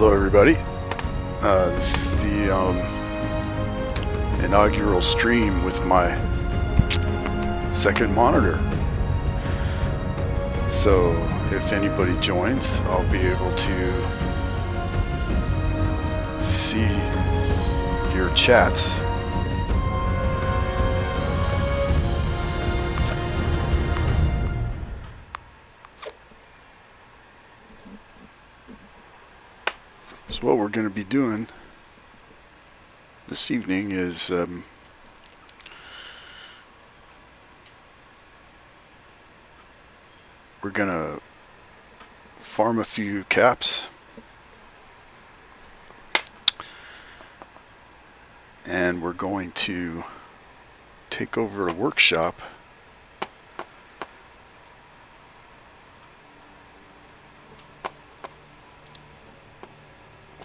Hello everybody, this is the inaugural stream with my second monitor. So if anybody joins, I'll be able to see your chats. So what we're going to be doing this evening is we're going to farm a few caps and we're going to take over a workshop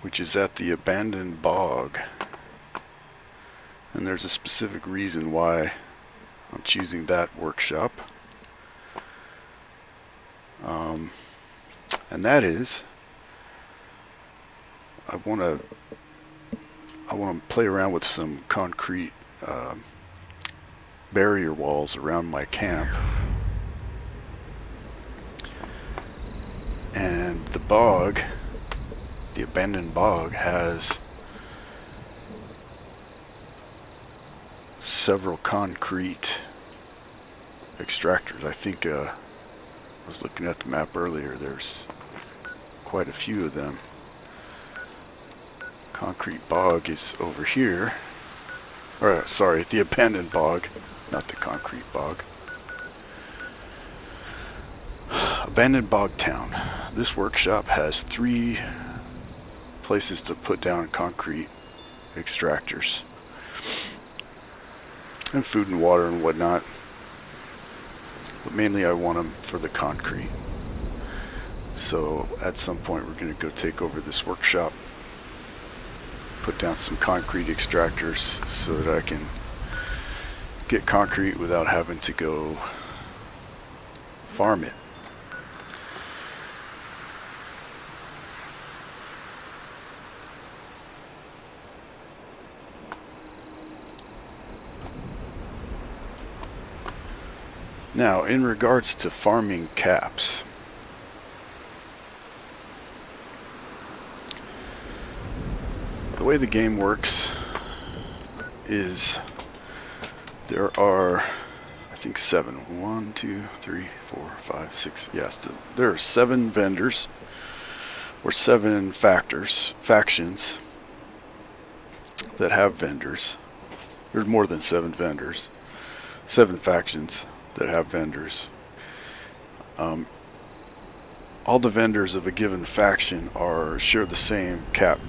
which is at the Abandoned Bog, and there's a specific reason why I'm choosing that workshop, and that is I want to play around with some concrete barrier walls around my camp, and the bog, the Abandoned Bog, has several concrete extractors. I think I was looking at the map earlier, there's quite a few of them. Concrete bog is over here, or sorry, the Abandoned Bog, not the concrete bog. Abandoned Bog Town. This workshop has 3 places to put down concrete extractors and food and water and whatnot, but mainly I want them for the concrete. So at some point we're going to go take over this workshop, put down some concrete extractors so that I can get concrete without having to go farm it. Now, in regards to farming caps, the way the game works is there are, I think, 7. 1, 2, 3, 4, 5, 6. Yes, there are 7 vendors or 7 factions that have vendors. There's more than 7 vendors. 7 factions that have vendors. All the vendors of a given faction share the same cap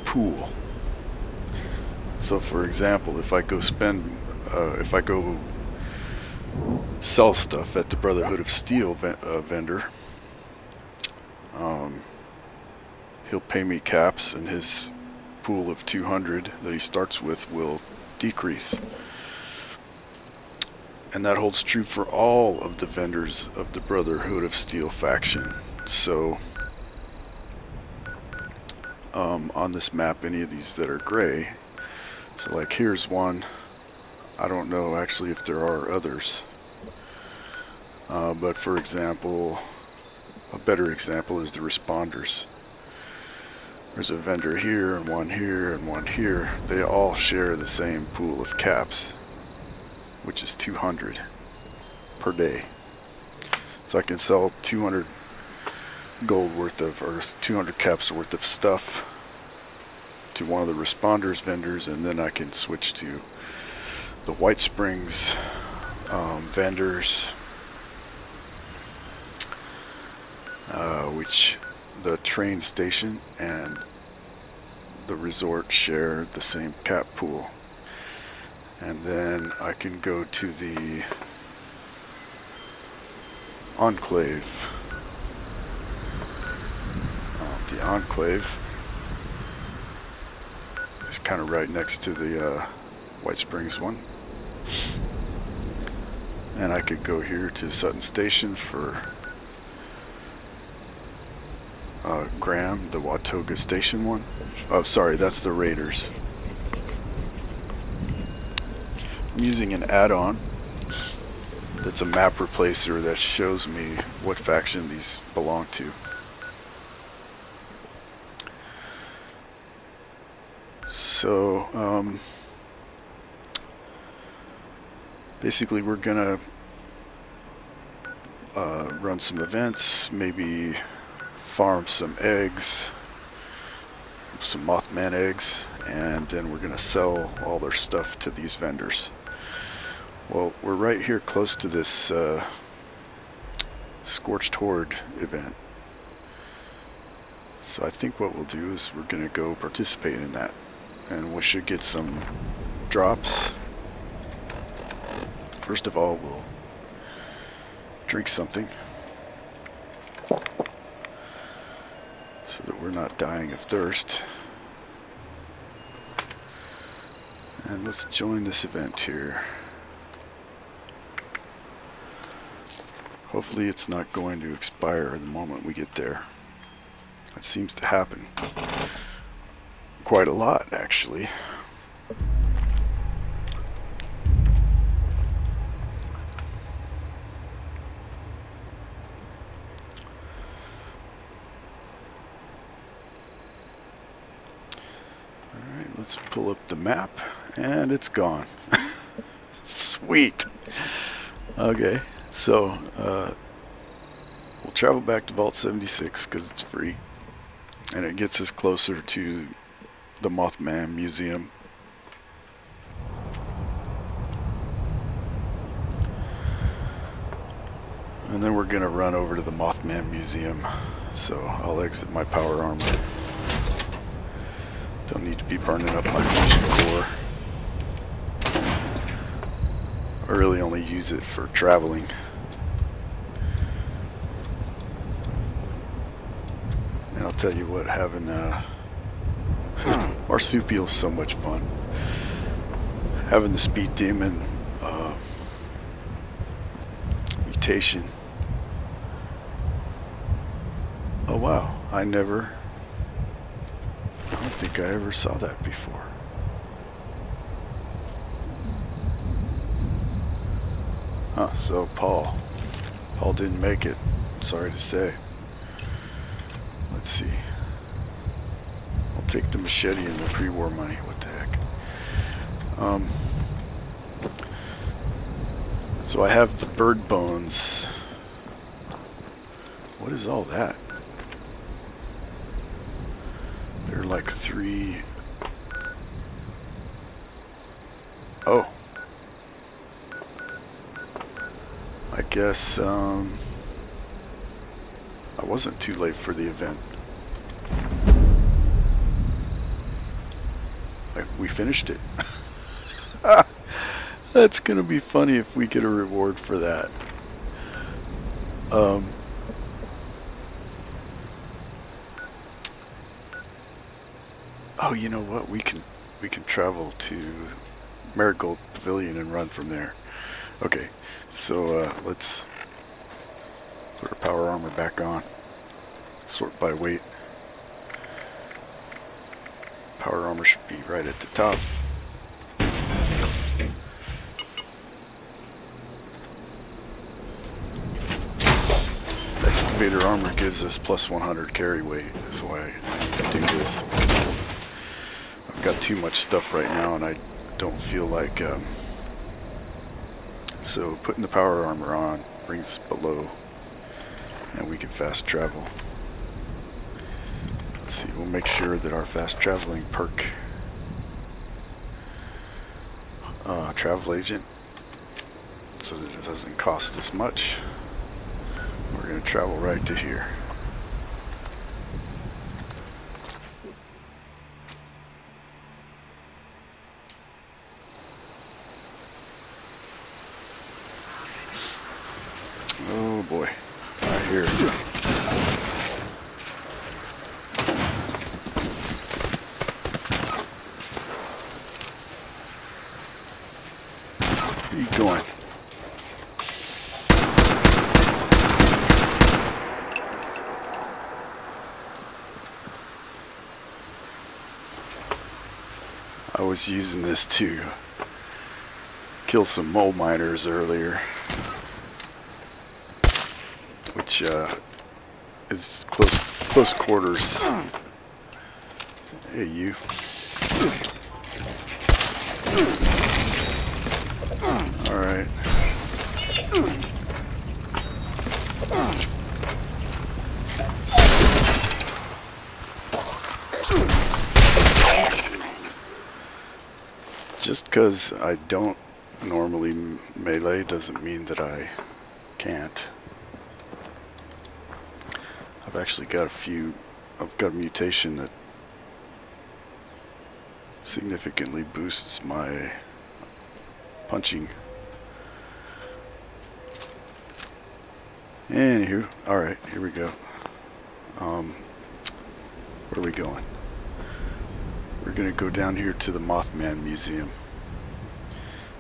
pool. So for example, if I go sell stuff at the Brotherhood of Steel vendor, he'll pay me caps and his pool of 200 that he starts with will decrease. And that holds true for all of the vendors of the Brotherhood of Steel faction. So on this map, any of these that are gray, so like here's one, I don't know actually if there are others, but for example, a better example is the responders. There's a vendor here and one here and one here. They all share the same pool of caps, which is 200 per day. So I can sell 200 gold worth of, or 200 caps worth of stuff to one of the responders vendors, and then I can switch to the White Springs vendors, which the train station and the resort share the same cap pool. And then I can go to the Enclave. The Enclave is kind of right next to the White Springs one. And I could go here to Sutton Station for Graham, the Watoga Station one. Oh, sorry, that's the Raiders. I'm using an add-on that's a map replacer that shows me what faction these belong to. So, basically we're gonna run some events, maybe farm some eggs, some Mothman eggs, and then we're gonna sell all their stuff to these vendors. Well, we're right here close to this Scorched Horde event. So I think what we'll do is we're gonna go participate in that, and we should get some drops. First of all, we'll drink something so that we're not dying of thirst. And let's join this event here. Hopefully it's not going to expire the moment we get there. That seems to happen quite a lot, actually. Alright, let's pull up the map, and it's gone. Sweet! Okay. So, we'll travel back to Vault 76 because it's free, and it gets us closer to the Mothman Museum. And then we're going to run over to the Mothman Museum, so I'll exit my power armor. Don't need to be burning up my fusion core. I really only use it for traveling. And I'll tell you what, having Marsupial's so much fun. Having the Speed Demon mutation. Oh wow, I don't think I ever saw that before. Huh, so Paul didn't make it, sorry to say. Let's see. I'll take the machete and the pre-war money, what the heck. So I have the bird bones. What is all that? They're like 3... Oh. I guess, I wasn't too late for the event. We finished it. That's gonna be funny if we get a reward for that. Oh, you know what? We can travel to Marigold Pavilion and run from there. Okay, so let's put our power armor back on. Sort by weight. Power armor should be right at the top. Excavator armor gives us plus 100 carry weight. That's why I do this. I've got too much stuff right now and I don't feel like... So putting the power armor on brings us below and we can fast travel. Let's see, we'll make sure that our fast traveling perk, travel agent, so that it doesn't cost us much. We're going to travel right to here. Oh boy, I hear it. Where are you going? I was using this to kill some mole miners earlier, which is close quarters. Hey, you. All right. Just because I don't normally melee doesn't mean that I can't. I've actually got I've got a mutation that significantly boosts my punching. Anywho, alright, here we go. Where are we going? We're going to go down here to the Mothman Museum.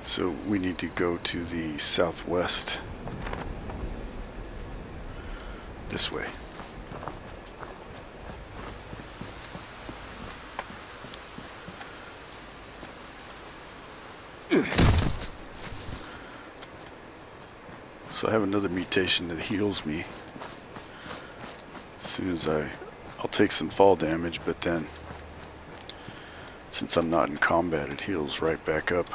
So we need to go to the southwest. This way. So I have another mutation that heals me. As soon as I'll take some fall damage, but then since I'm not in combat, it heals right back up.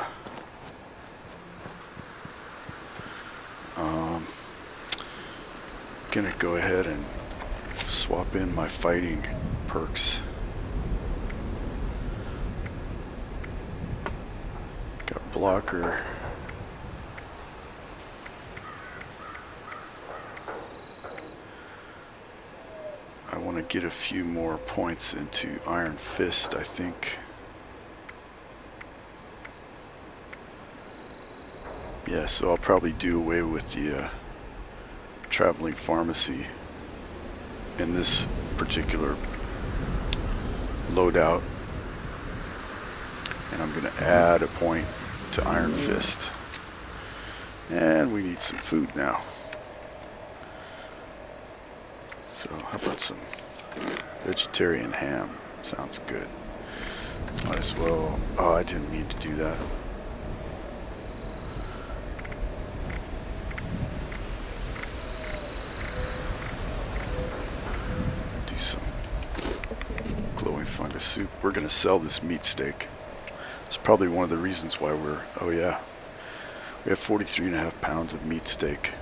Gonna go ahead and swap in my fighting perks. Got blocker. I want to get a few more points into Iron Fist, I think. Yeah, so I'll probably do away with the traveling pharmacy in this particular loadout, and I'm going to add a point to Iron Fist. And we need some food now. So how about some vegetarian ham? Sounds good. Might as well. Oh, I didn't mean to do that. Do some glowing fungus soup. We're gonna sell this meat steak. It's probably one of the reasons why we're. Oh yeah, we have 43.5 pounds of meat steak.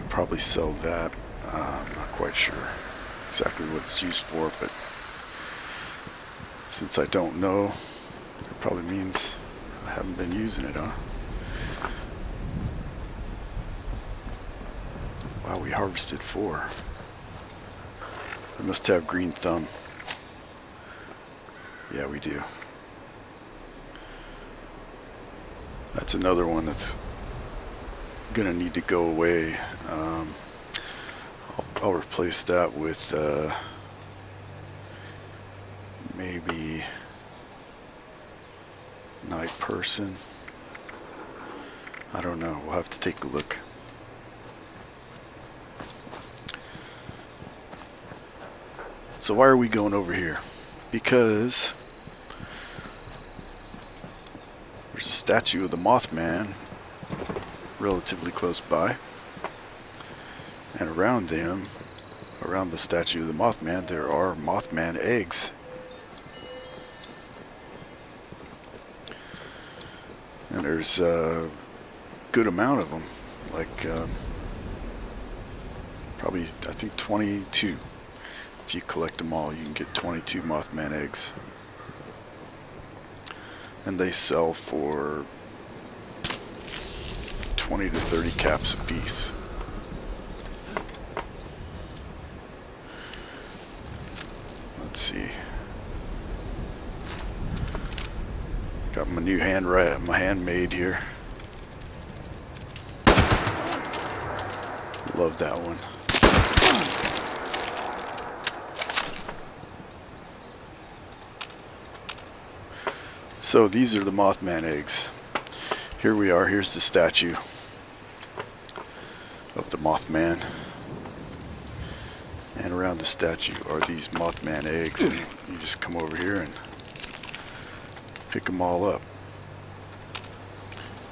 Probably sell that. I'm not quite sure exactly what it's used for, but since I don't know, it probably means I haven't been using it, huh? Wow, we harvested 4. We must have green thumb. Yeah, we do. That's another one that's gonna need to go away. I'll replace that with maybe night person. I don't know. We'll have to take a look. So why are we going over here? Because there's a statue of the Mothman relatively close by, and around them, around the statue of the Mothman, there are Mothman eggs. And there's a good amount of them, like probably, I think 22. If you collect them all, you can get 22 Mothman eggs. And they sell for 20 to 30 caps a piece. Let's see. Got my new handmade here. Love that one. So these are the Mothman eggs. Here we are. Here's the statue of the Mothman. And around around the statue are these Mothman eggs, and you just come over here and pick them all up.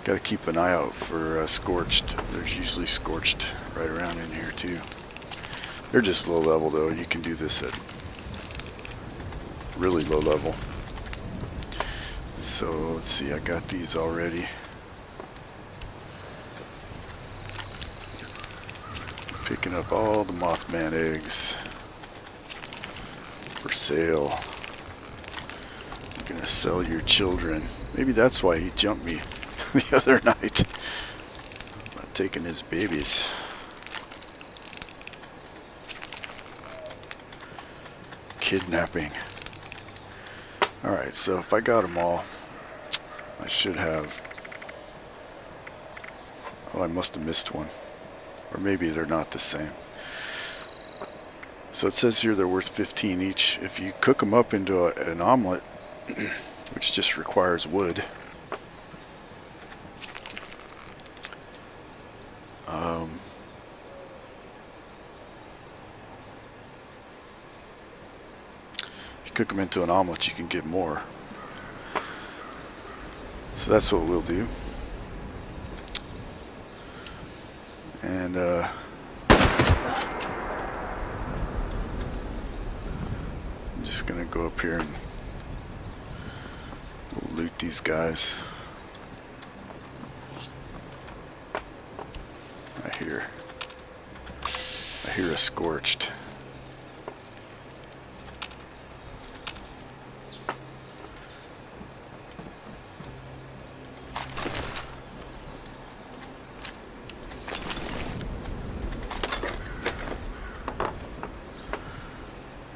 Got to keep an eye out for scorched. There's usually scorched right around in here too. They're just low level though. You can do this at really low level. So let's see, I got these already. Picking up all the Mothman eggs for sale. You're gonna sell your children. Maybe that's why he jumped me the other night. Not taking his babies. Kidnapping. Alright, so if I got them all, I should have... Oh, I must have missed one. Or maybe they're not the same. So it says here they're worth 15 each. If you cook them up into an omelet, which just requires wood, if you cook them into an omelet, you can get more. So that's what we'll do. And I'm just gonna go up here and we'll loot these guys. I hear a scorched.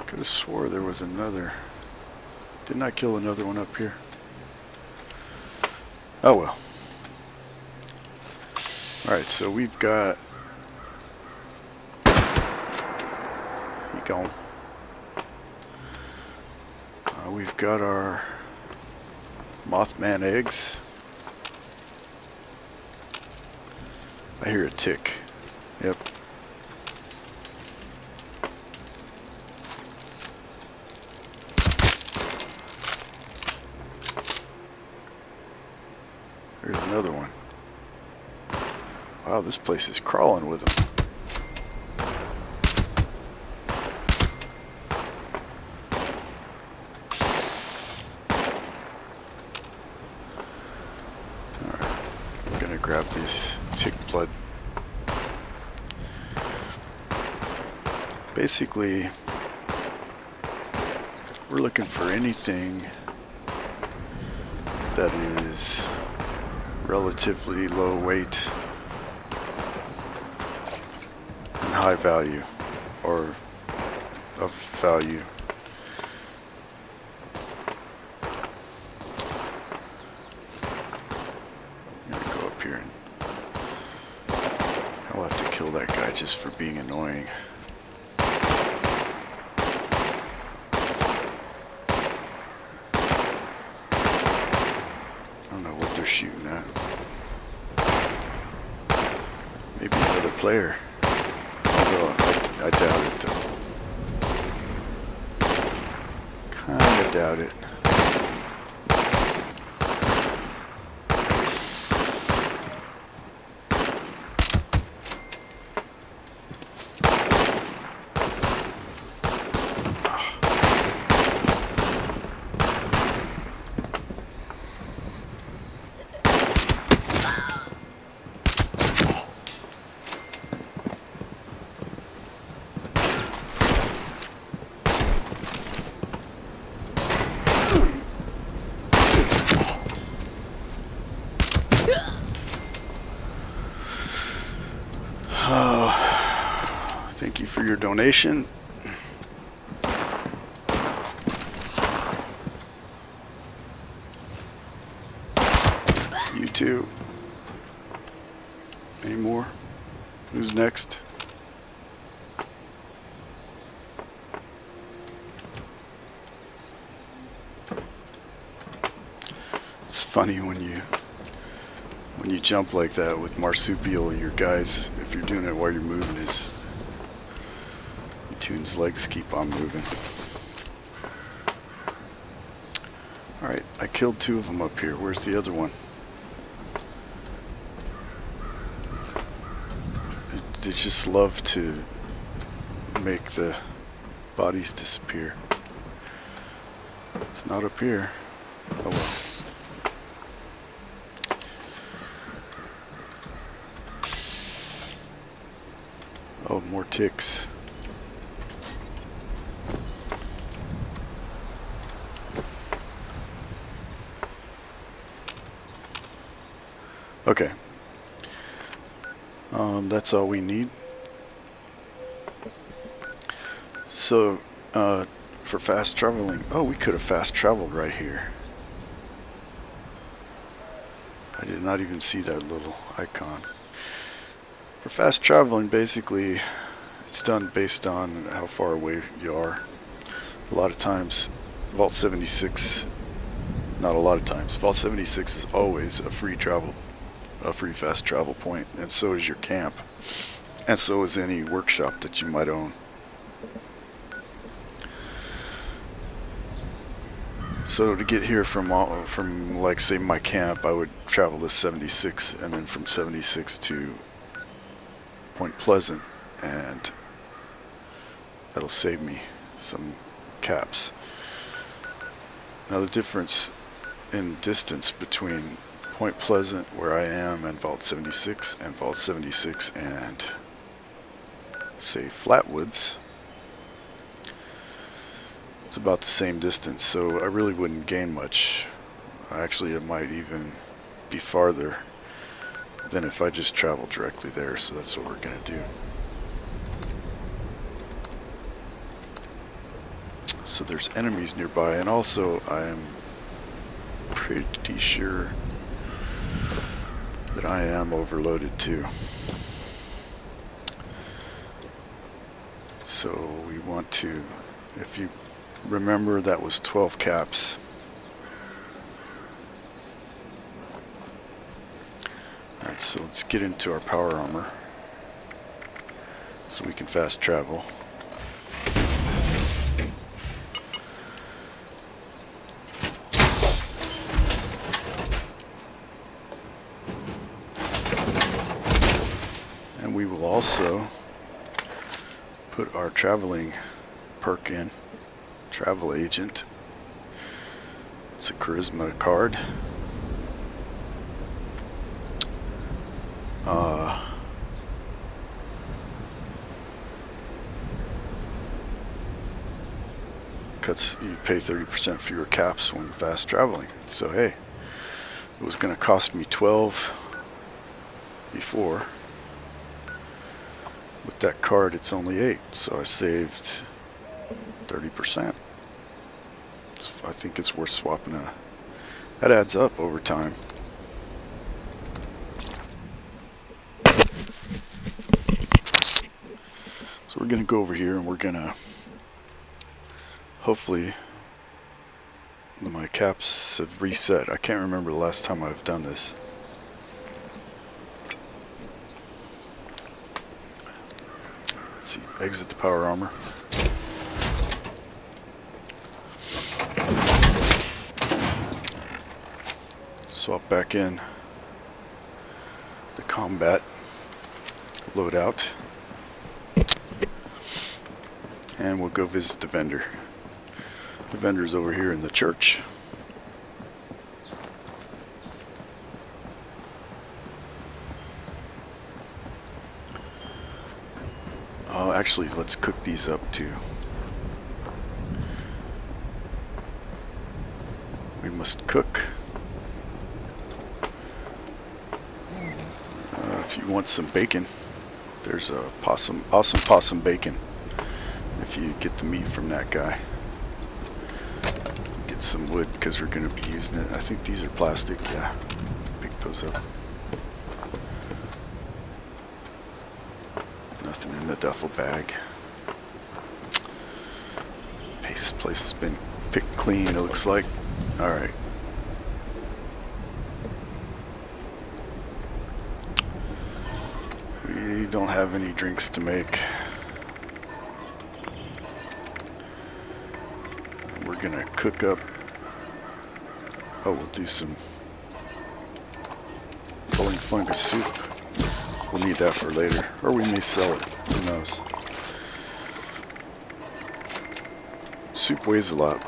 Could have swore there was another. Didn't I kill another one up here? Oh well. Alright, so we've got... He gone. We've got our Mothman eggs. I hear a tick. Yep. There's another one. Wow, this place is crawling with them. Alright, I'm gonna grab this tick blood. Basically, we're looking for anything that is relatively low weight and high value, or of value. I'm gonna go up here and I'll have to kill that guy just for being annoying. They're shooting at. Maybe another player. Although I doubt it though. Kinda doubt it. Thank you for your donation. You too. Any more? Who's next? It's funny when you jump like that with marsupial, your guys, if you're doing it while you're moving, is Coon's legs keep on moving. Alright, I killed 2 of them up here. Where's the other one? They just love to make the bodies disappear. It's not up here. Oh well. Oh, more ticks. Okay. That's all we need. So, for fast traveling, oh, we could have fast traveled right here. I did not even see that little icon. For fast traveling, basically, it's done based on how far away you are. A lot of times, Vault 76, not a lot of times, Vault 76 is always a free fast travel point, and so is your camp, and so is any workshop that you might own. So to get here from like say my camp, I would travel to 76, and then from 76 to Point Pleasant, and that'll save me some caps. Now the difference in distance between Point Pleasant, where I am, and Vault 76, and Vault 76 and say Flatwoods, it's about the same distance, so I really wouldn't gain much. Actually, it might even be farther than if I just traveled directly there, so that's what we're going to do. So there's enemies nearby, and also I'm pretty sure that I am overloaded too. So we want to, if you remember, that was 12 caps. Alright, so let's get into our power armor so we can fast travel. And we will also put our traveling perk in. Travel agent. It's a charisma card. You pay 30% fewer caps when fast traveling. So hey, it was going to cost me 12 before. With that card, it's only 8, so I saved 30%. So I think it's worth swapping a. That adds up over time. So we're going to go over here and we're going to hopefully my caps have reset. I can't remember the last time I've done this. Let's see, exit the power armor. Swap back in the combat loadout, and we'll go visit the vendor. The vendor's over here in the church. Actually, let's cook these up too. We must cook. If you want some bacon, there's a awesome possum bacon. If you get the meat from that guy. Get some wood because we're going to be using it. I think these are plastic. Yeah, pick those up. Nothing in the duffel bag. This place has been picked clean, it looks like. Alright. We don't have any drinks to make. we're gonna cook up. Oh, we'll do some glowing fungus soup. We'll need that for later, or we may sell it. Who knows? Soup weighs a lot.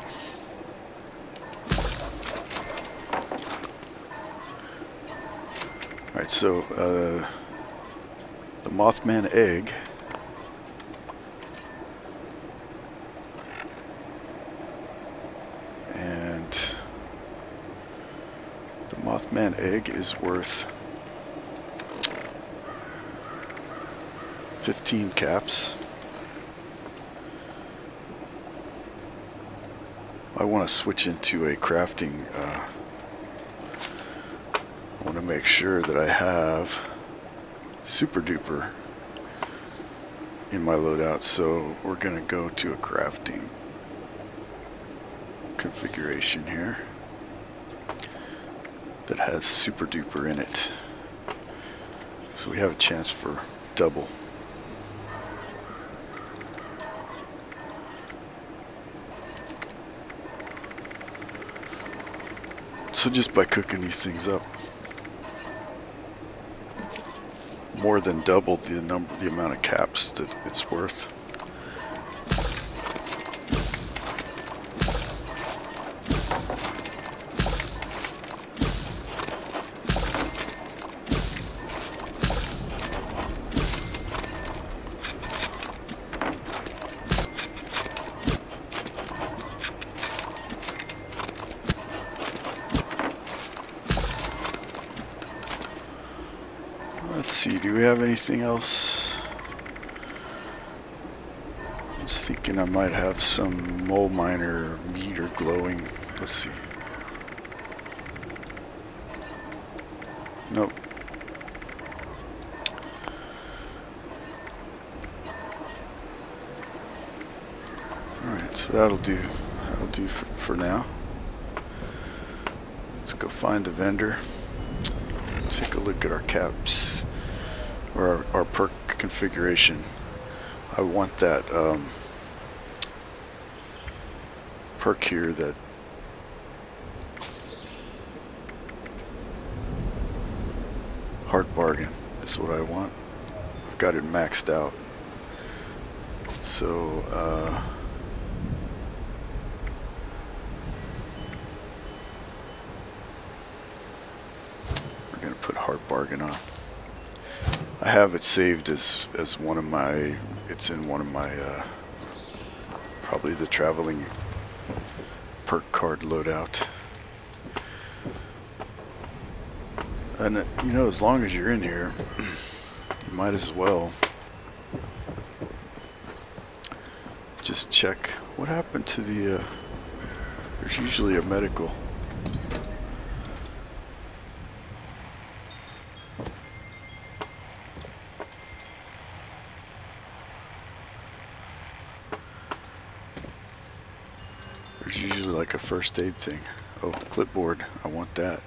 Alright, so the Mothman egg. And the Mothman egg is worth 15 caps. I want to switch into a crafting. I want to make sure that I have Super Duper in my loadout, so we're going to go to a crafting configuration here that has Super Duper in it. So we have a chance for double. So just by cooking these things up, more than double the amount of caps that it's worth. Let's see, do we have anything else? I was thinking I might have some mole miner meat or glowing. Let's see. Nope. Alright, so that'll do for now. Let's go find the vendor. Take a look at our caps, or our perk configuration. I want that perk here, that hard bargain is what I want. I've got it maxed out. So we're gonna put hard bargain on. I have it saved as one of my, it's in one of my probably the traveling perk card loadout. And you know, as long as you're in here, you might as well just check what happened to the there's usually a medical. There's usually like a first aid thing. Oh, clipboard, I want that.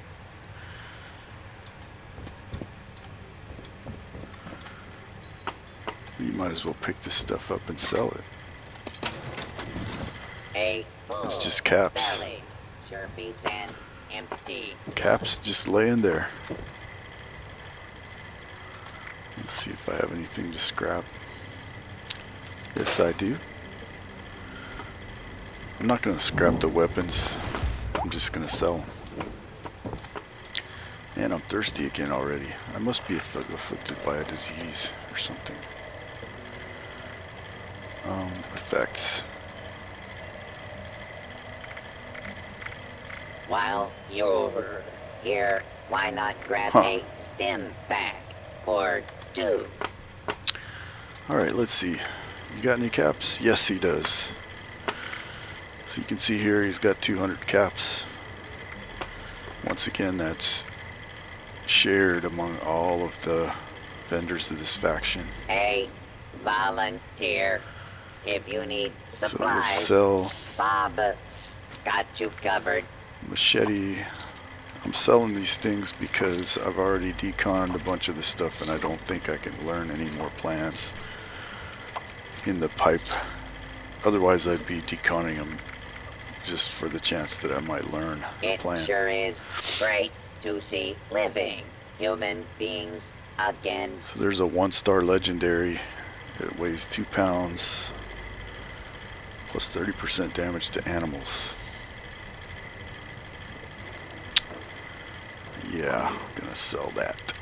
You might as well pick this stuff up and sell it. It's just caps. Sure beats an empty. Caps just laying there. Let's see if I have anything to scrap. Yes, I do. I'm not going to scrap the weapons. I'm just going to sell them. And I'm thirsty again already. I must be afflicted by a disease or something. Effects. While you're over here, why not grab a stim pack or two? Alright, let's see. You got any caps? Yes, he does. So you can see here he's got 200 caps. Once again, that's shared among all of the vendors of this faction. Hey, volunteer. If you need supplies, so we'll sell Bob's got you covered. machete. I'm selling these things because I've already deconned a bunch of the stuff and I don't think I can learn any more plans in the pipe. Otherwise I'd be deconning them just for the chance that I might learn the It plan. sure is great to see living human beings again. So there's a 1-star legendary. It weighs 2 pounds, plus 30% damage to animals. Yeah, I'm gonna sell that.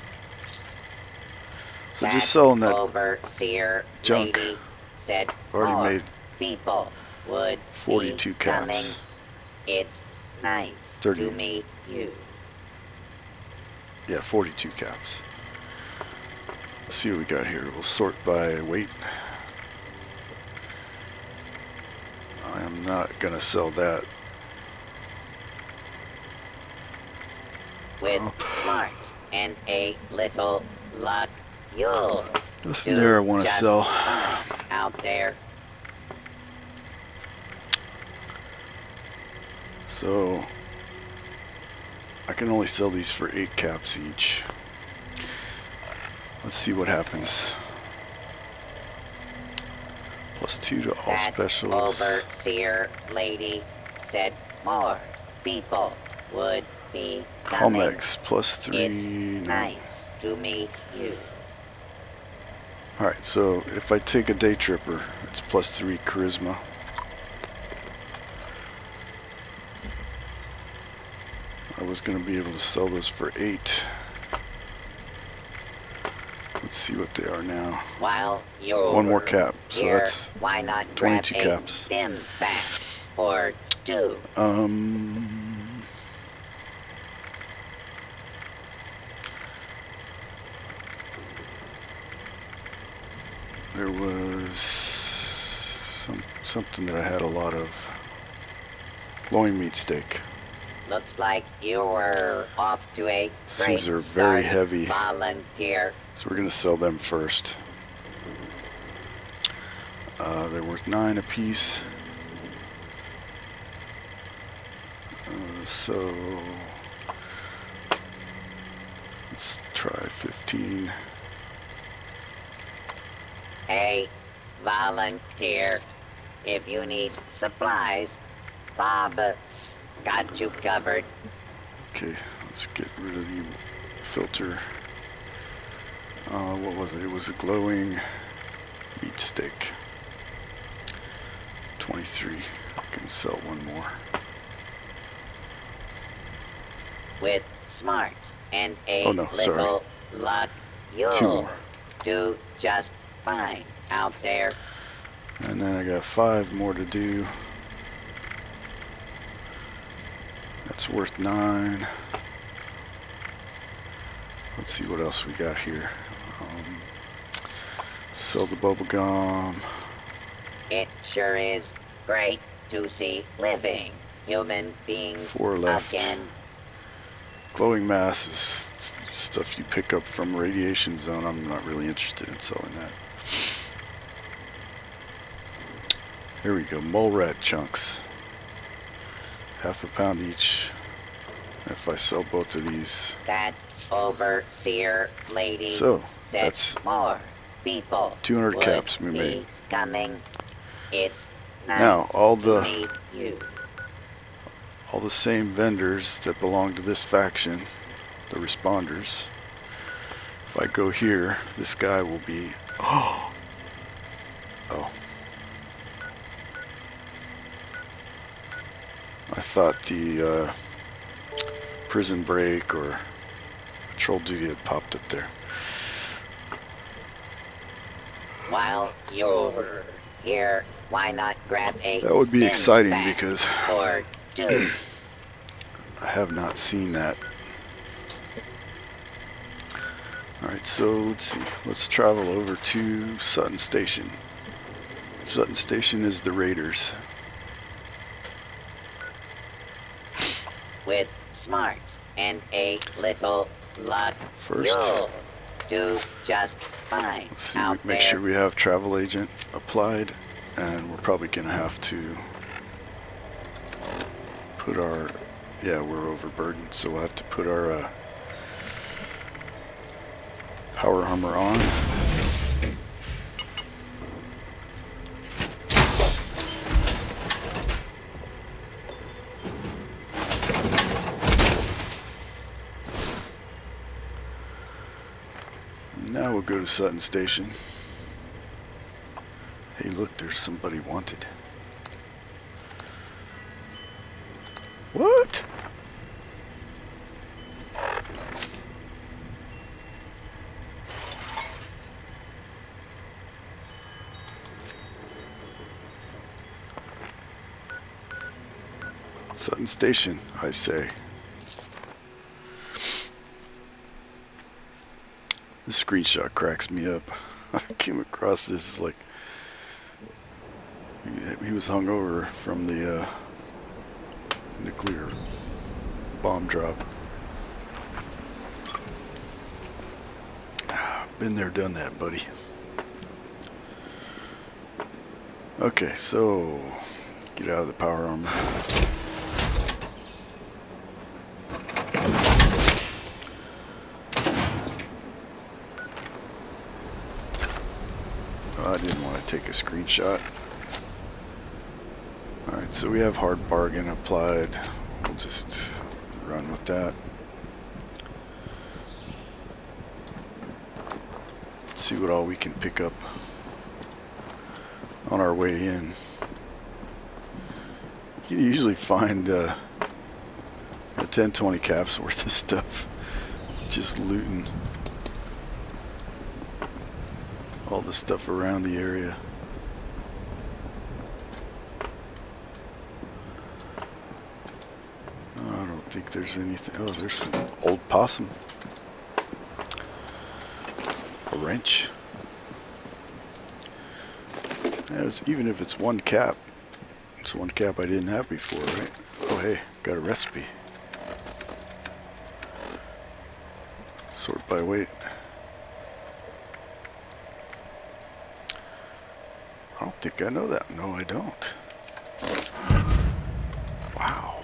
So just selling that overseer junk. lady said Already more made people would 42 be coming. caps. It's nice 30. to meet you. Yeah, 42 caps. Let's see what we got here. We'll sort by weight. I am not gonna sell that. With smarts and a little luck, you'll Nothing there I want to just sell. fine out there. So I can only sell these for 8 caps each. Let's see what happens. Plus 2 to all That specials. overseer lady said more people would be coming. Comex plus 3. It's nice to meet you. Alright, so if I take a day tripper, it's plus 3 charisma. I was going to be able to sell those for 8. Let's see what they are now. While you're 1 more cap, so here, that's why not 22 grab a caps. stim pack or 2? There was something that I had a lot of. Loin meat steak. Looks like you were off to a These great things are very start, heavy. volunteer. So we're going to sell them first. They're worth 9 apiece. So let's try 15. Hey, volunteer. If you need supplies, Bob's got you covered. Okay, let's get rid of the filter. What was it? It was a glowing meat steak. 23. I can sell 1 more. With smarts and a Oh, no, sorry. little luck, 2 you'll more. do just fine out there. And then I got 5 more to do. That's worth 9. Let's see what else we got here. Sell the bubble gum. It sure is great to see living human beings 4 left. again. Glowing mass is stuff you pick up from radiation zone. I'm not really interested in selling that. Here we go. Mole rat chunks. Half a pound each. If I sell both of these. That overseer lady So, said that's more people 200 would caps we be made. coming. It's nice Now, all to the meet you. same vendors that belong to this faction, the responders. If I go here, this guy will be... Oh! I thought the prison break or patrol duty had popped up there. While you're here, why not grab a That would be stim exciting pack because or 2? I have not seen that. Alright, so let's see. Let's travel over to Sutton Station. Sutton Station is the Raiders. With smarts and a little luck, First. you'll do just fine Let's see, out make there. sure we have travel agent applied, and we're probably going to have to put our, yeah, we're overburdened, so we'll have to put our power armor on. go to Sutton Station. Hey, look, there's somebody wanted. What? Sutton Station, I say. This screenshot cracks me up. I came across this, it's like he was hungover from the nuclear bomb drop. Been there, done that, buddy. Okay, so get out of the power armor. I didn't want to take a screenshot. Alright, so we have hard bargain applied. We'll just run with that. Let's see what all we can pick up on our way in. You can usually find 10-20 caps worth of stuff just looting all the stuff around the area. I don't think there's anything. Oh, there's some old possum. A wrench. Even if it's one cap, it's one cap I didn't have before, right? Oh, hey, got a recipe. Sort by weight. I don't think I know that. No, I don't. Wow.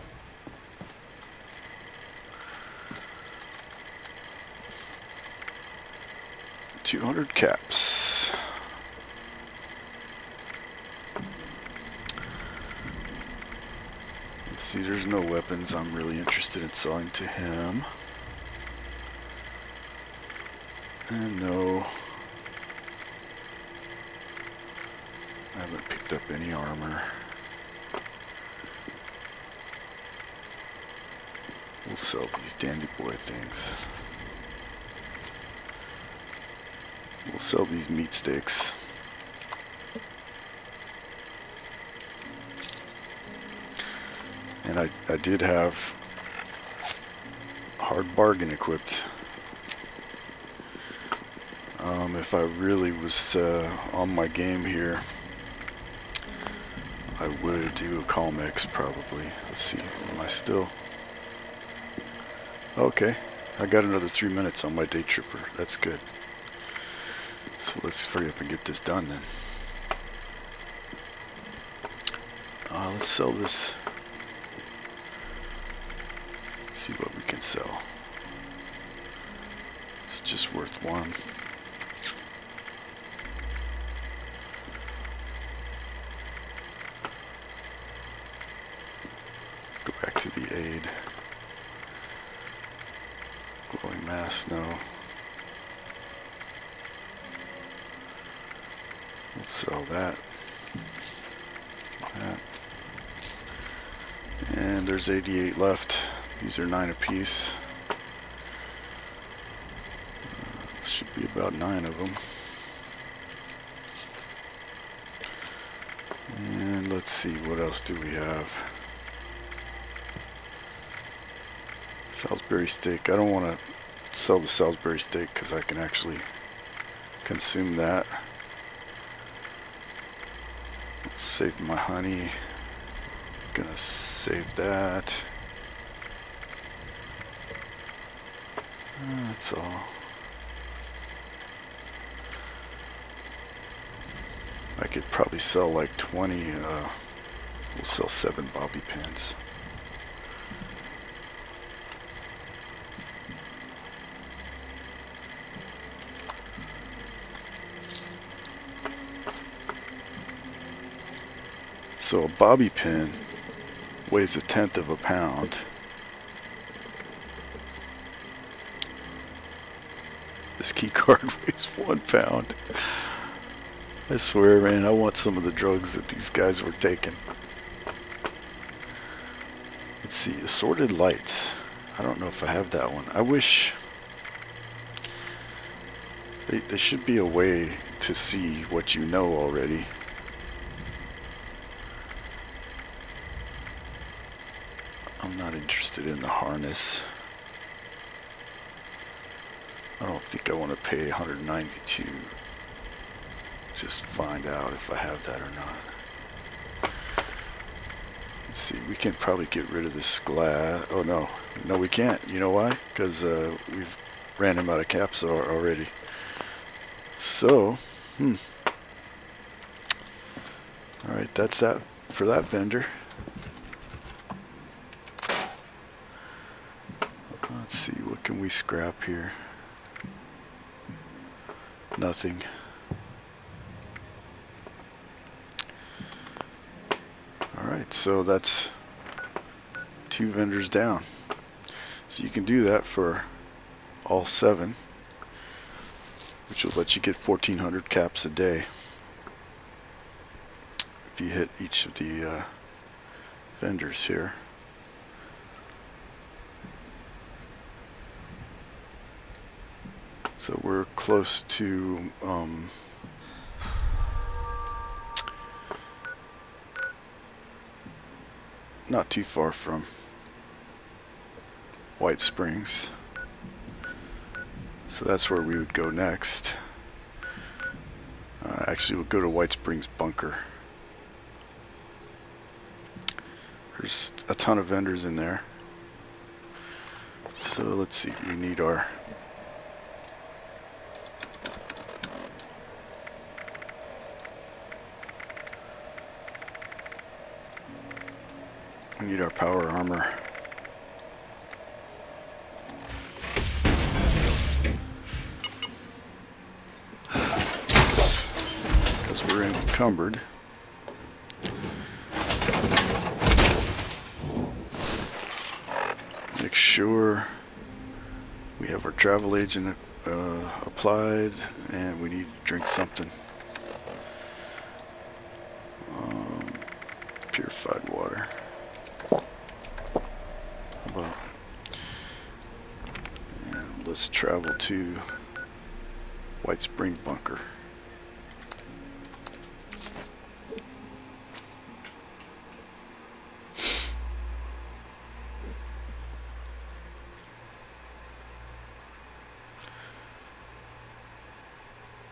$200 caps. Let's see, there's no weapons I'm really interested in selling to him. And no. I haven't picked up any armor. We'll sell these dandy boy things. We'll sell these meat steaks. And I did have hard bargain equipped. If I really was on my game here, I would do a Calmex probably. Let's see, am I still? Okay, I got another 3 minutes on my day tripper. That's good. So let's hurry up and get this done then. Let's sell this. See what we can sell. It's just worth one. Go back to the aid. Glowing mass, no. We'll sell that. That. And there's 88 left. These are 9 apiece. Should be about 9 of them. And let's see, what else do we have? Salisbury steak. I don't want to sell the Salisbury steak because I can actually consume that. Let's save my honey. Gonna save that. That's all. I could probably sell like 20. We'll sell 7 bobby pins. So a bobby pin weighs 1/10 of a pound. This key card weighs 1 pound. I swear, man, I want some of the drugs that these guys were taking. Let's see, assorted lights. I don't know if I have that one. I wish there should be a way to see what you know already. I'm not interested in the harness. I don't think I want to pay 192. Just find out if I have that or not. Let's see, we can probably get rid of this glass. Oh no, no we can't. You know why? Because we've ran him out of caps already. So, alright, that's that for that vendor. Let's see, what can we scrap here? Nothing. Alright, so that's 2 vendors down. So you can do that for all 7, which will let you get 1,400 caps a day if you hit each of the vendors here. So we're close to not too far from White Springs. So that's where we would go next. Actually, we'll go to White Springs Bunker. There's a ton of vendors in there. So let's see, we need our power armor. Because we're encumbered. Make sure we have our travel agent applied, and we need to drink something. Purified water. And let's travel to White Spring Bunker.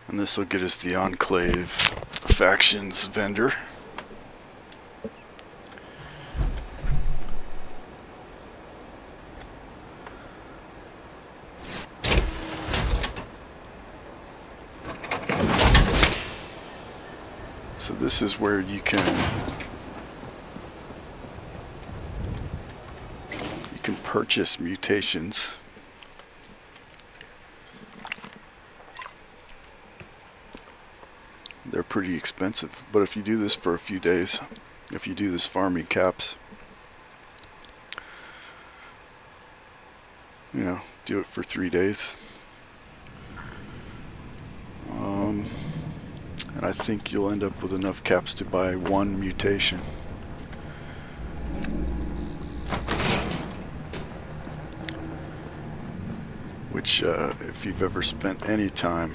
And this will get us the Enclave Factions vendor. So this is where you can purchase mutations. They're pretty expensive, but if you do this for a few days, if you do this farming caps, you know, do it for 3 days. And I think you'll end up with enough caps to buy 1 mutation. Which, if you've ever spent any time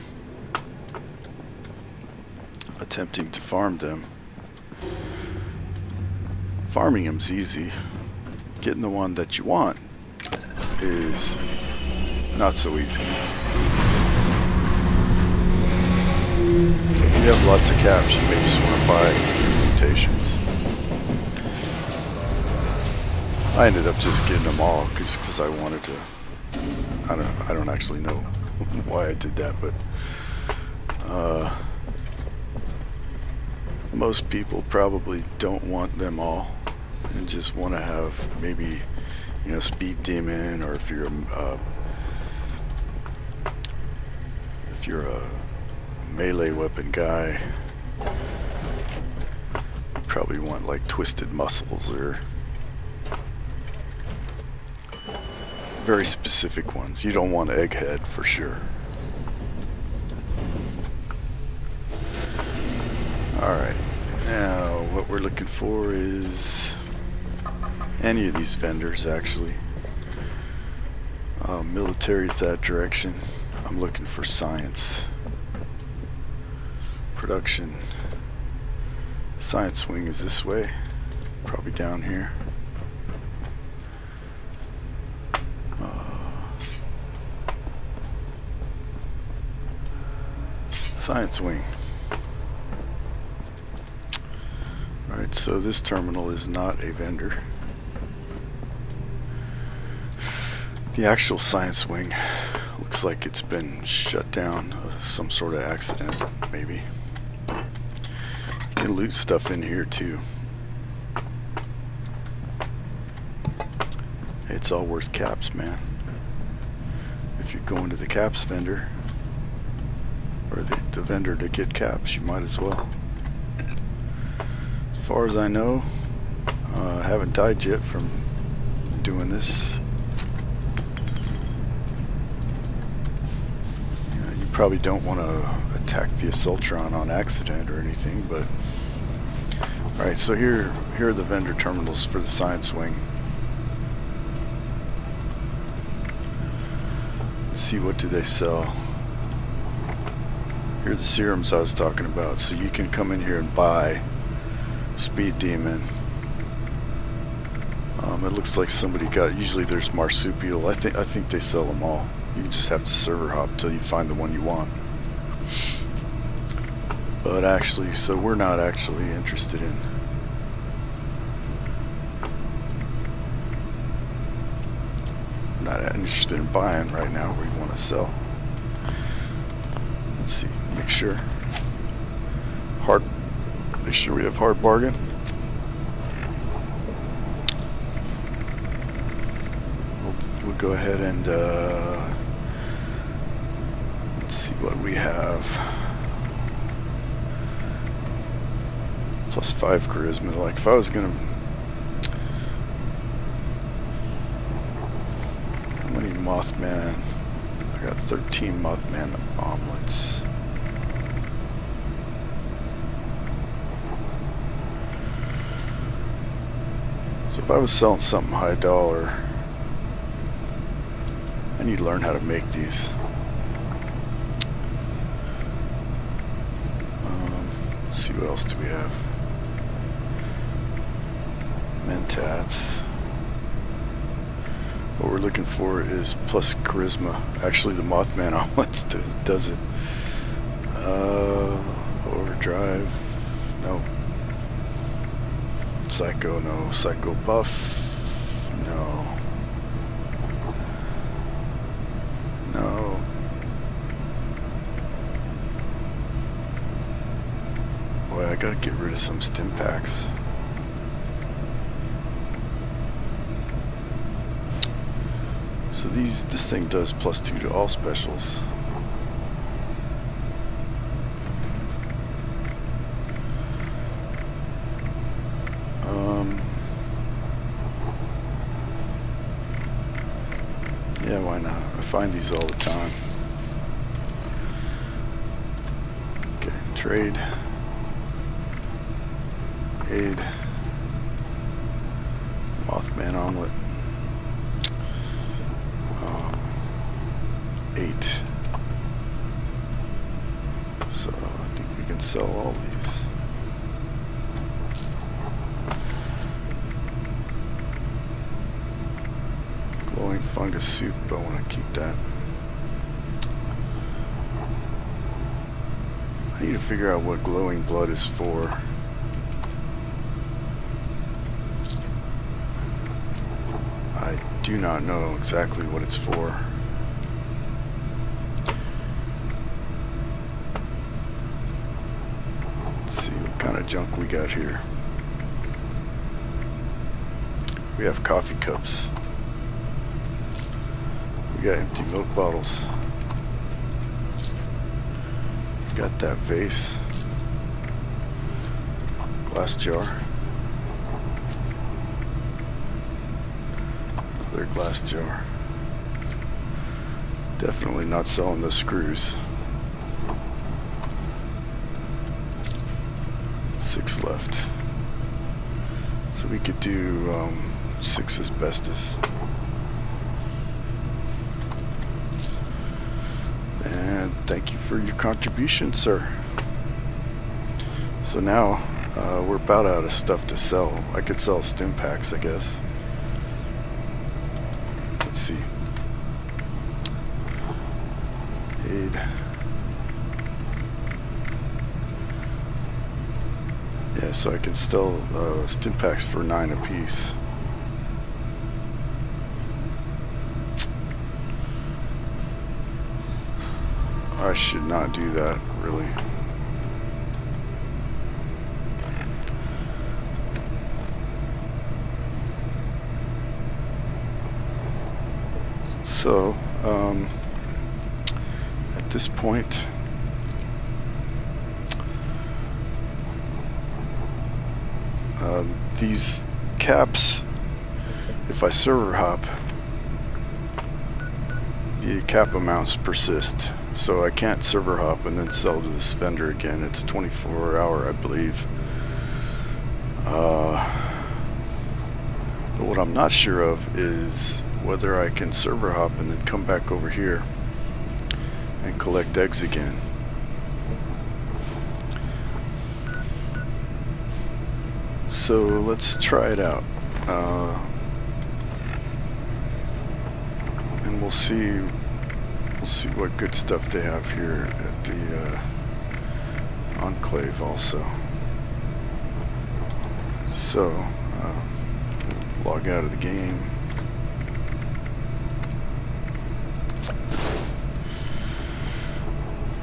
attempting to farm them, farming them's easy. Getting the one that you want is not so easy. So if you have lots of caps, you may just want to buy mutations. I ended up just getting them all because I wanted to. I don't actually know why I did that, but most people probably don't want them all and just want to have maybe, you know, speed demon, or if you're a melee weapon guy, you probably want like twisted muscles or very specific ones. You don't want egghead for sure. Alright, now what we're looking for is any of these vendors actually. Military's that direction. I'm looking for science. Production. Science wing is this way. Probably down here. Science wing. Alright, so this terminal is not a vendor. The actual science wing looks like it's been shut down. Some sort of accident, maybe. You can loot stuff in here too. It's all worth caps, man. If you're going to the caps vendor, or the vendor to get caps, you might as well. As far as I know, I haven't died yet from doing this. You probably don't want to attack the Assaultron on accident or anything, but alright, so here are the vendor terminals for the science wing. Let's see, what do they sell? Here are the serums I was talking about. So you can come in here and buy Speed Demon. It looks like somebody got, usually there's marsupial. I think they sell them all. You just have to server hop till you find the one you want. But actually, so we're not actually interested in. Not interested in buying right now. We want to sell. Let's see. Make sure. Make sure we have hard bargain. We'll go ahead and let's see what we have. +5 charisma. Like if I was gonna, how many Mothman? I got 13 Mothman omelets. So if I was selling something high dollar, I need to learn how to make these. Let's see, what else do we have? Mentats. What we're looking for is plus charisma. Actually, the Mothman omelets does it. Overdrive. No. Psycho, no. Psycho buff, no. No. Boy, I gotta get rid of some stim packs. So this thing does +2 to all specials. Yeah, why not? I find these all the time. Okay, trade. Aid. Mothman omelet. 8. So I think we can sell all these. Glowing fungus soup, I want to keep that. I need to figure out what glowing blood is for. I do not know exactly what it's for. Let's see what kind of junk we got here. We have coffee cups. We got empty milk bottles. Got that vase. Glass jar. Another glass jar. Definitely not selling the screws. 6 left. So we could do 6 asbestos. And thank you for your contribution, sir. So now we're about out of stuff to sell. I could sell stim packs, I guess. Let's see. Aid. Yeah, so I can sell stim packs for 9 apiece. I should not do that, really. So, at this point, these caps, if I server hop, the cap amounts persist. So I can't server hop and then sell to this vendor again. It's a 24-hour, I believe. But what I'm not sure of is whether I can server hop and then come back over here and collect eggs again. So let's try it out, and we'll see what good stuff they have here at the Enclave also. So log out of the game.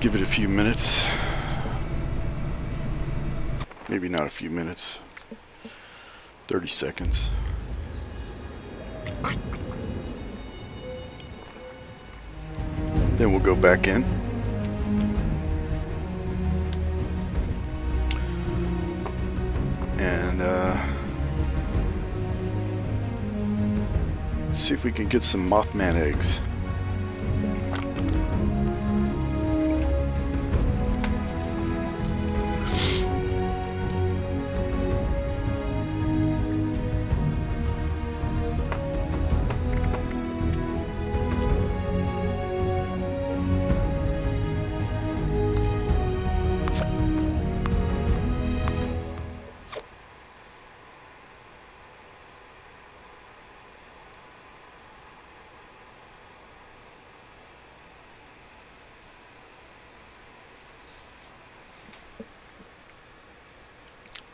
Give it a few minutes. Maybe not a few minutes. 30 seconds. Then we'll go back in. And see if we can get some Mothman eggs.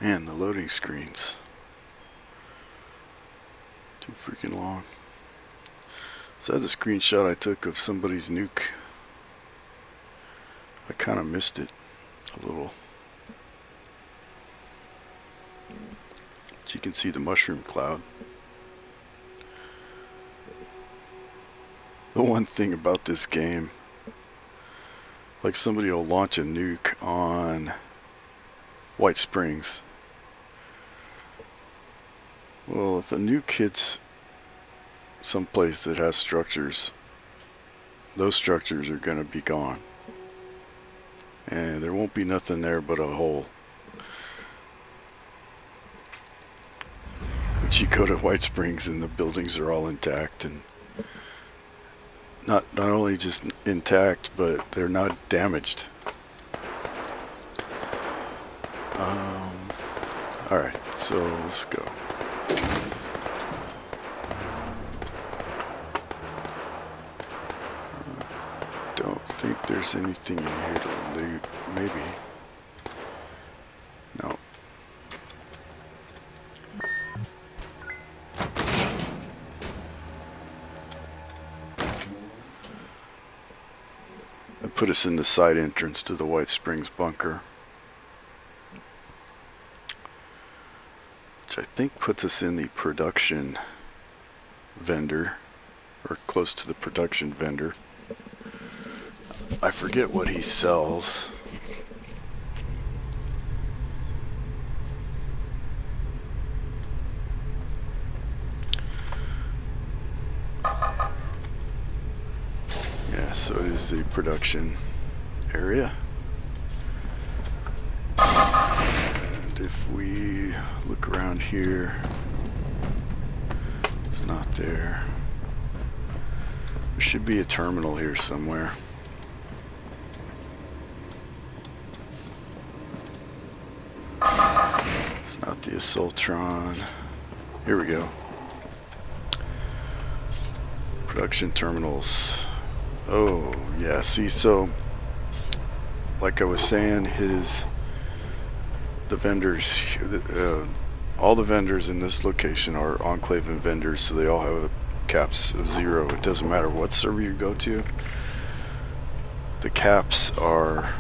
Man, the loading screens. Too freaking long. So that's a screenshot I took of somebody's nuke. I kind of missed it a little. But you can see the mushroom cloud. The one thing about this game, like somebody will launch a nuke on White Springs. Well, if a nuke hits someplace that has structures, those structures are going to be gone. And there won't be nothing there but a hole. But you go to White Springs and the buildings are all intact, and not only just intact, but they're not damaged. Alright, so let's go. Don't think there's anything in here to loot. Maybe. No. That put us in the side entrance to the White Springs bunker. Which I think puts us in the production vendor, or close to the production vendor. I forget what he sells. Yeah, so it is the production area. And if we look around here, it's not there. There should be a terminal here somewhere. It's not the Assaultron. Here we go. Production terminals. Oh, yeah, see, so like I was saying, the vendors, all the vendors in this location are Enclave vendors, so they all have caps of 0. It doesn't matter what server you go to. The caps are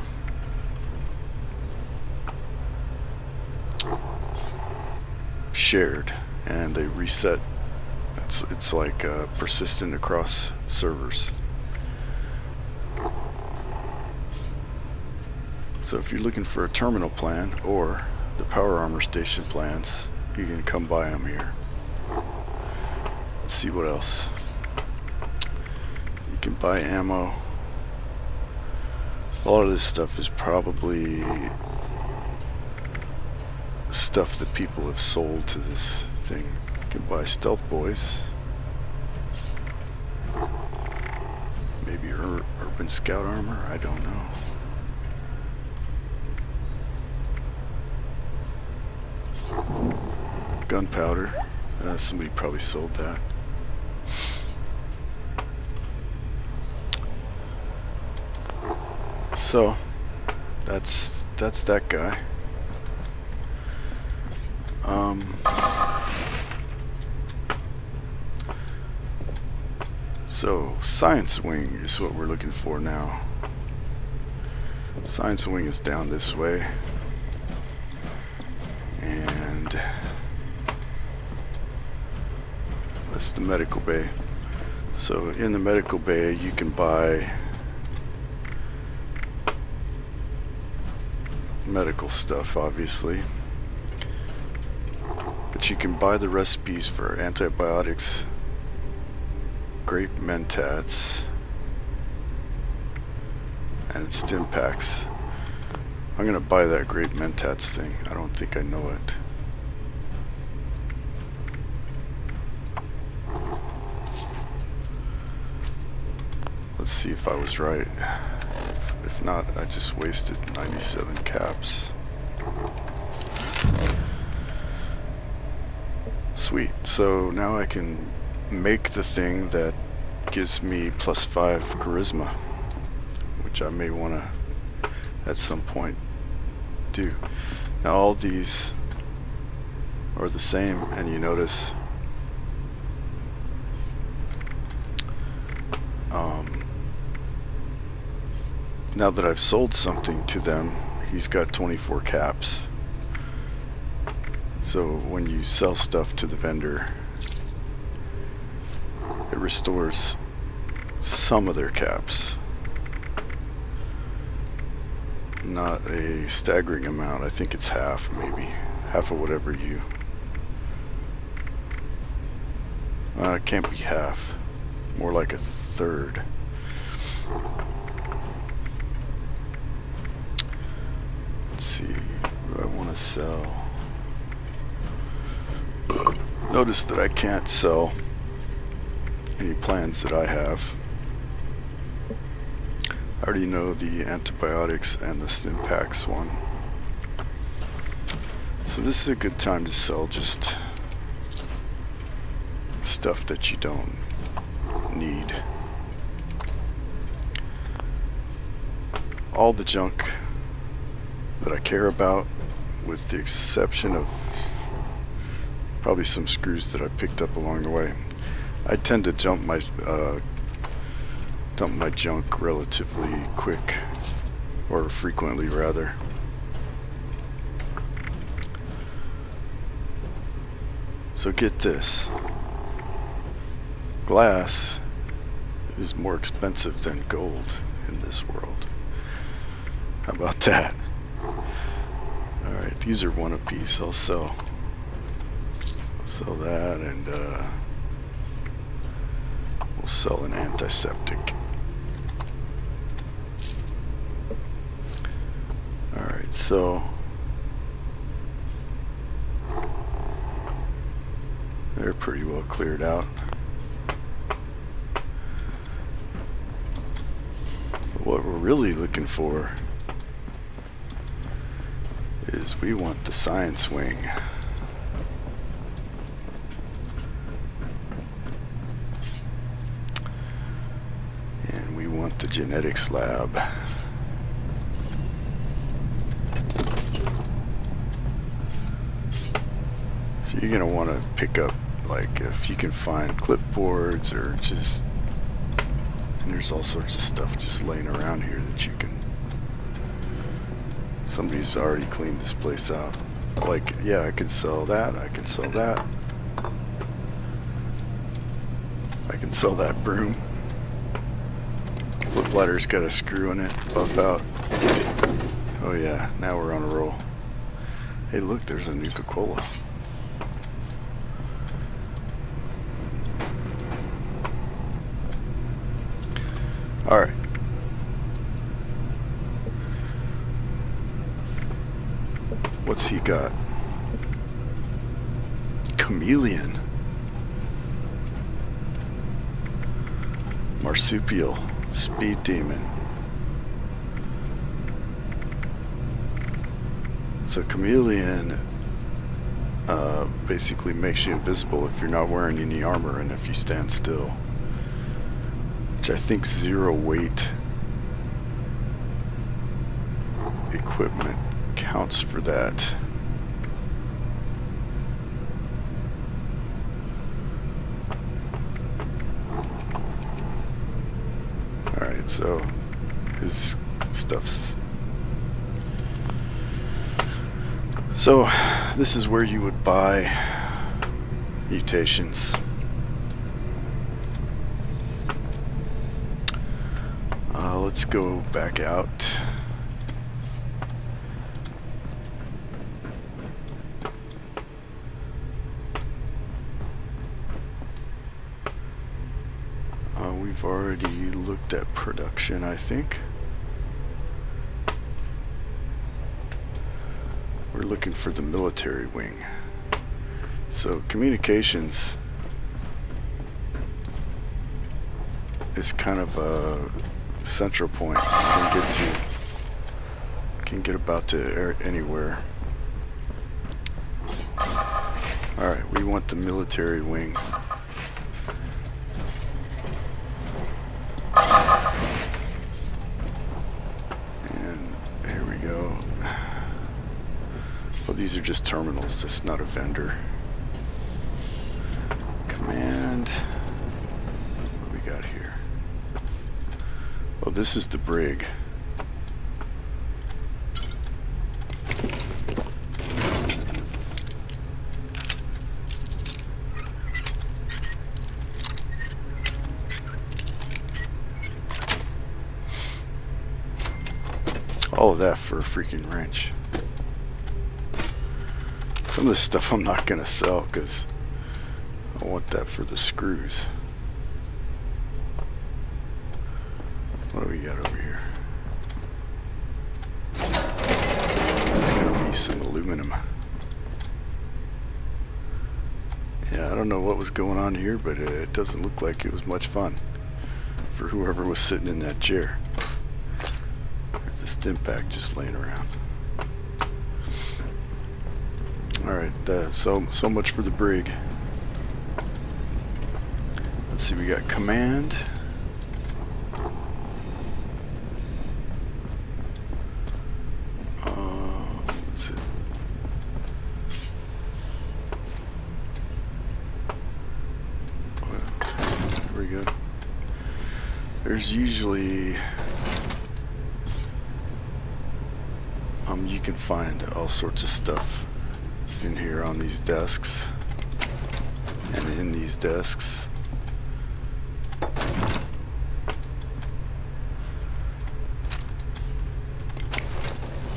shared, and they reset. It's like persistent across servers. So if you're looking for a terminal plan or the power armor station plans, you can come buy them here. Let's see what else. You can buy ammo. A lot of this stuff is probably stuff that people have sold to this thing. You can buy stealth boys. Maybe urban scout armor, I don't know. Gunpowder. Somebody probably sold that. So that's that guy. So Science Wing is what we're looking for now. Science Wing is down this way. And that's the medical bay. So in the medical bay you can buy medical stuff, obviously, but you can buy the recipes for antibiotics, grape mentats, and stim packs. I'm gonna buy that grape mentats thing. I don't think I know it. Let's see if I was right. If not, I just wasted 97 caps. Sweet. So now I can make the thing that gives me +5 charisma, which I may want to at some point do. Now all these are the same, and you notice now that I've sold something to them, he's got 24 caps. So when you sell stuff to the vendor, it restores some of their caps. Not a staggering amount. I think it's half, maybe. Half of whatever you... it can't be half. More like a third. Let's see. What do I want to sell? Notice that I can't sell any plans that I have. I already know the antibiotics and the stim packs one. So this is a good time to sell just stuff that you don't need. All the junk that I care about, with the exception of probably some screws that I picked up along the way. I tend to dump my junk relatively quick, or frequently rather. So get this. Glass is more expensive than gold in this world. How about that? Alright, these are one apiece. I'll sell that, and we'll sell an antiseptic. Alright, so They're pretty well cleared out. But what we're really looking for is we want the science wing. And we want the genetics lab. So you're going to want to pick up, like, if you can find clipboards or just, and there's all sorts of stuff just laying around here that you can, somebody's already cleaned this place out. Like, yeah, I can sell that, I can sell that. I can sell that broom. Flip ladder's got a screw in it, buff out. Oh yeah, now we're on a roll. Hey look, there's a Nuka-Cola. Alright. What's he got? Chameleon. Marsupial. Speed demon. So chameleon basically makes you invisible if you're not wearing any armor and if you stand still. Which I think 0 weight equipment counts for that. Alright, so his stuff's... So this is where you would buy mutations. Let's go back out. We've already looked at production, I think. We're looking for the military wing. So communications is kind of a central point. Can get about to anywhere. Alright, we want the military wing. And here we go. Well, these are just terminals, it's not a vendor. Command. What do we got here? Oh, this is the brig. All of that for a freaking wrench. Some of this stuff I'm not gonna sell because I want that for the screws. What do we got over here? It's gonna be some aluminum. Yeah, I don't know what was going on here, but it doesn't look like it was much fun for whoever was sitting in that chair. There's a stim pack just laying around. Alright, so much for the brig. Let's see, we got command. What's it? Well, there we go. There's usually you can find all sorts of stuff in here on these desks and in these desks.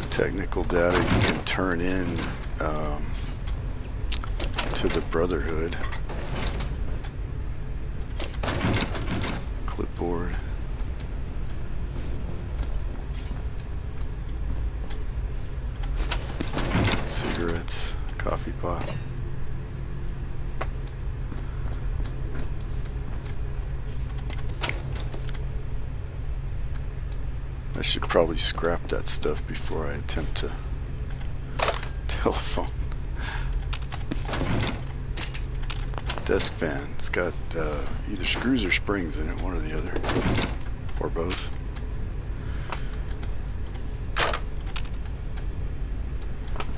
Technical data you can turn in to the Brotherhood. Clipboard. Cigarettes. Coffee pot. I should probably scrap that stuff before I attempt to telephone. Desk fan. It's got either screws or springs in it, one or the other, or both.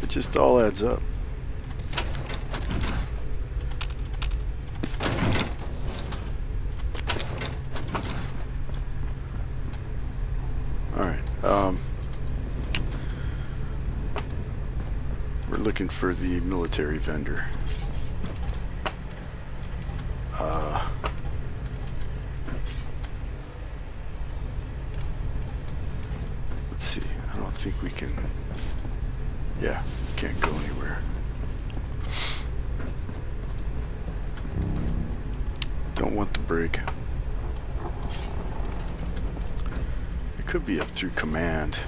It just all adds up. We're looking for the military vendor. Let's see. I don't think we can. Yeah, can't go anywhere. Don't want the brig. It could be up through command.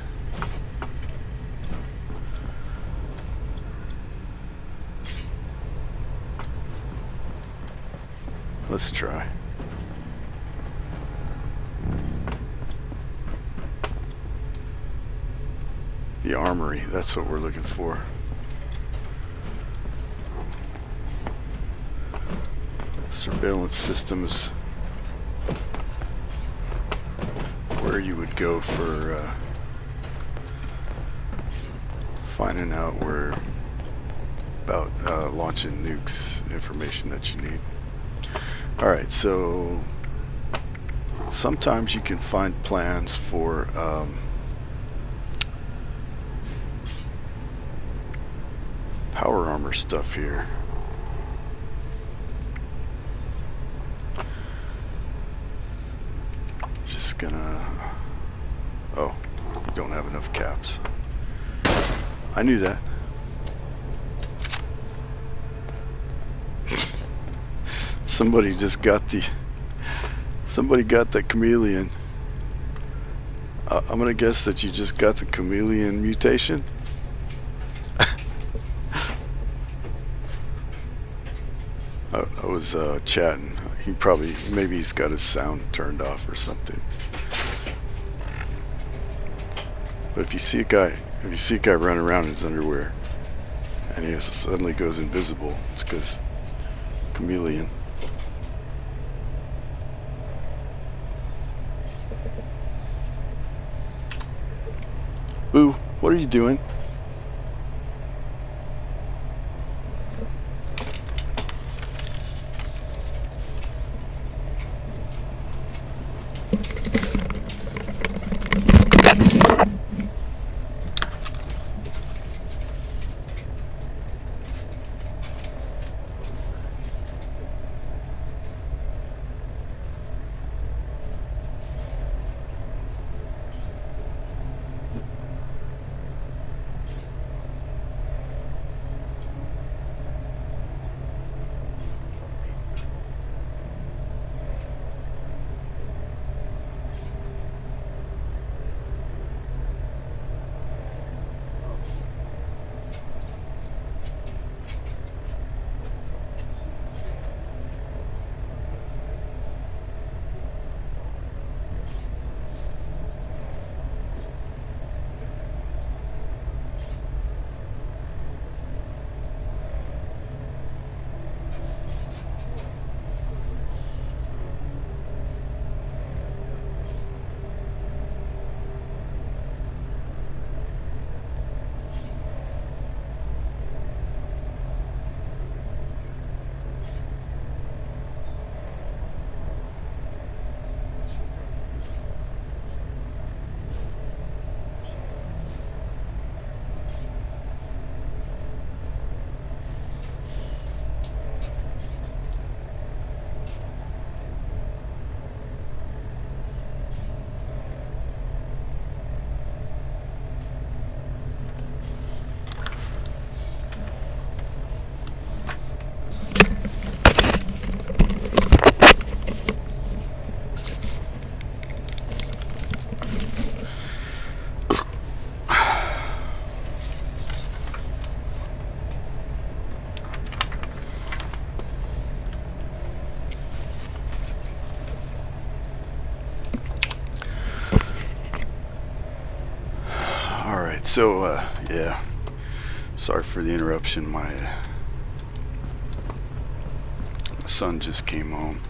Let's try. The armory, that's what we're looking for. Surveillance systems. Where you would go for finding out where about launching nukes, information that you need. Alright, so sometimes you can find plans for power armor stuff here. Just gonna... Oh, we don't have enough caps. I knew that. Somebody just got the... Somebody got the chameleon. I'm gonna guess that you just got the chameleon mutation. I was chatting. He probably, maybe he's got his sound turned off or something. But if you see a guy running around in his underwear and he suddenly goes invisible, it's because chameleon. Boo, what are you doing? So, yeah. Sorry for the interruption. My son just came home.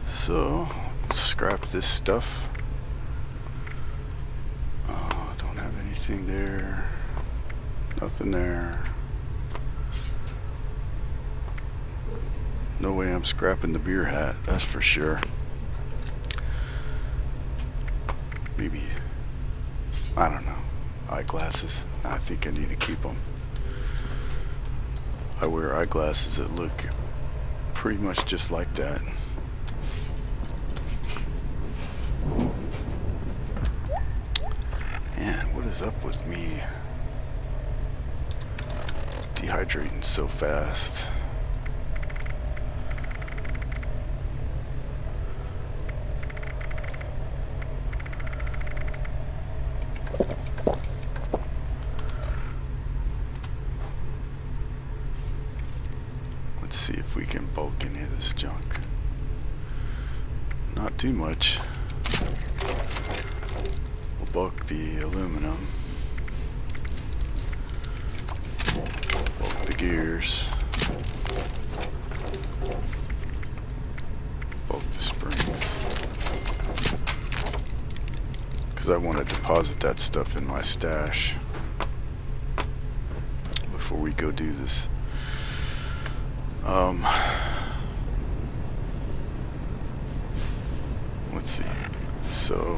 So, scrap this stuff. Don't have anything there. Nothing there. No way I'm scrapping the beer hat, that's for sure. Maybe, I don't know, eyeglasses. I think I need to keep them. I wear eyeglasses that look pretty much just like that. Man, what is up with me? Dehydrating so fast. Let's see if we can bulk any of this junk. Not too much. We'll bulk the aluminum. Bulk the gears. Bulk the springs. Because I want to deposit that stuff in my stash before we go do this. Let's see. So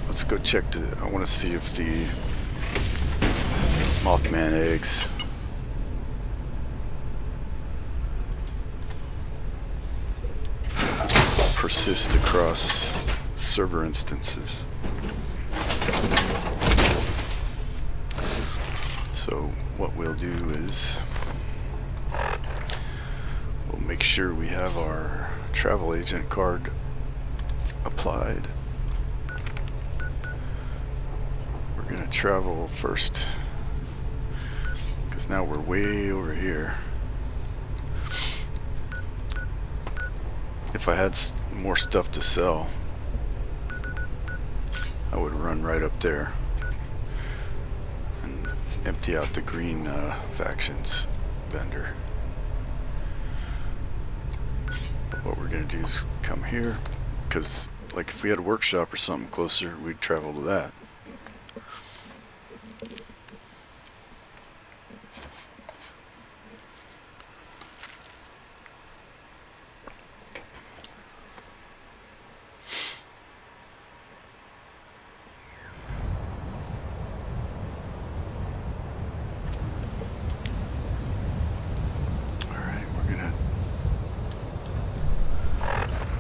let's go check I want to see if the Mothman eggs persist across server instances. So what we'll do is we'll make sure we have our travel agent card applied. We're gonna travel first because now we're way over here. If I had more stuff to sell, I would run right up there and empty out the green factions vendor. But what we're gonna do is come here, because like if we had a workshop or something closer, we'd travel to that.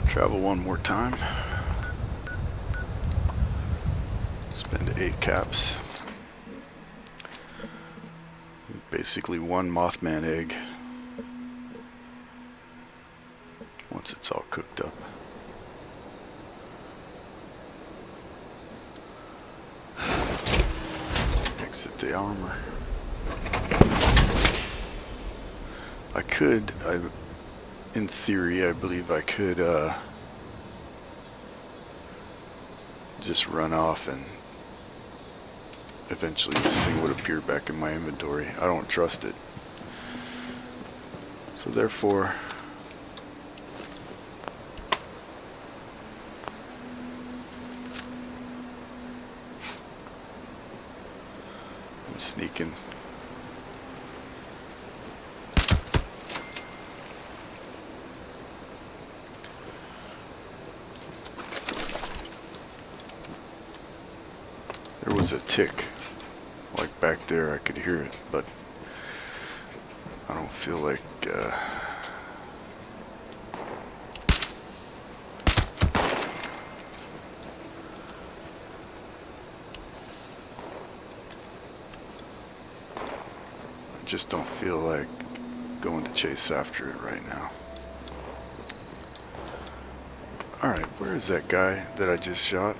Travel one more time. Spend 8 caps. Basically one Mothman egg once it's all cooked up. Exit the armor. I could, in theory, I believe I could just run off and eventually this thing would appear back in my inventory. I don't trust it. So therefore, I'm sneaking. There was a tick, like back there, I could hear it, but I don't feel like I just don't feel like going to chase after it right now. Alright, where is that guy that I just shot?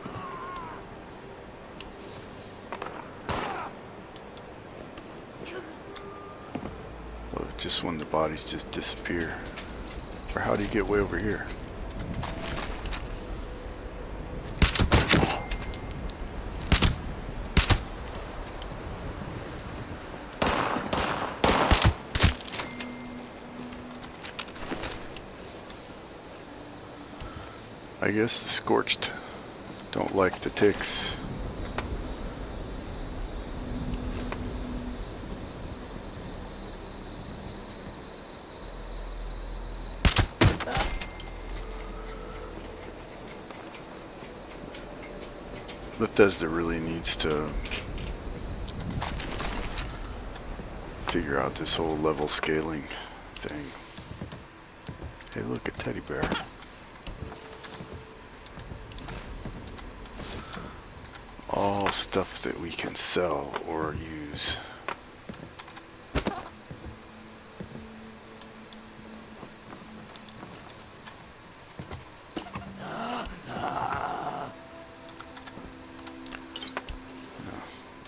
Just when the bodies just disappear. Or how do you get way over here? I guess the scorched don't like the ticks. Bethesda really needs to figure out this whole level scaling thing. Hey, look, a teddy bear. All stuff that we can sell or use.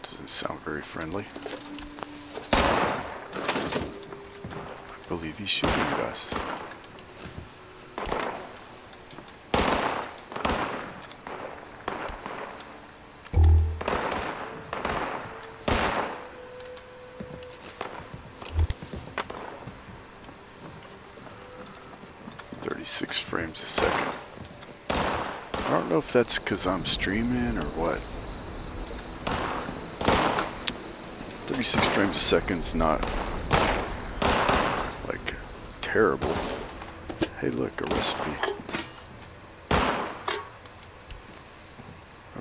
Doesn't sound very friendly. I believe he's shooting at us. Frames a second. I don't know if that's because I'm streaming or what. 36 frames a second's not like terrible. Hey, look, a recipe. I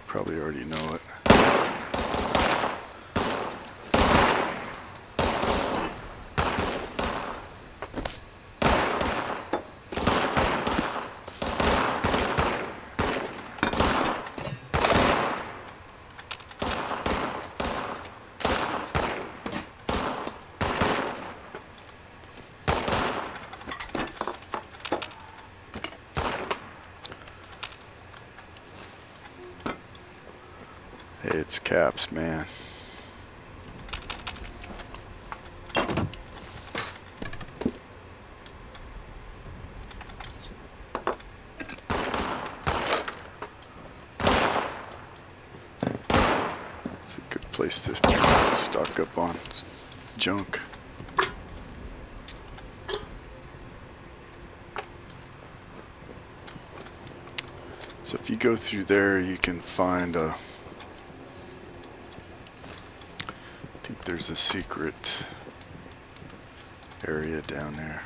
probably already know it. It's caps, man. It's a good place to stock up on junk. So if you go through there, you can find a... I think there's a secret area down there.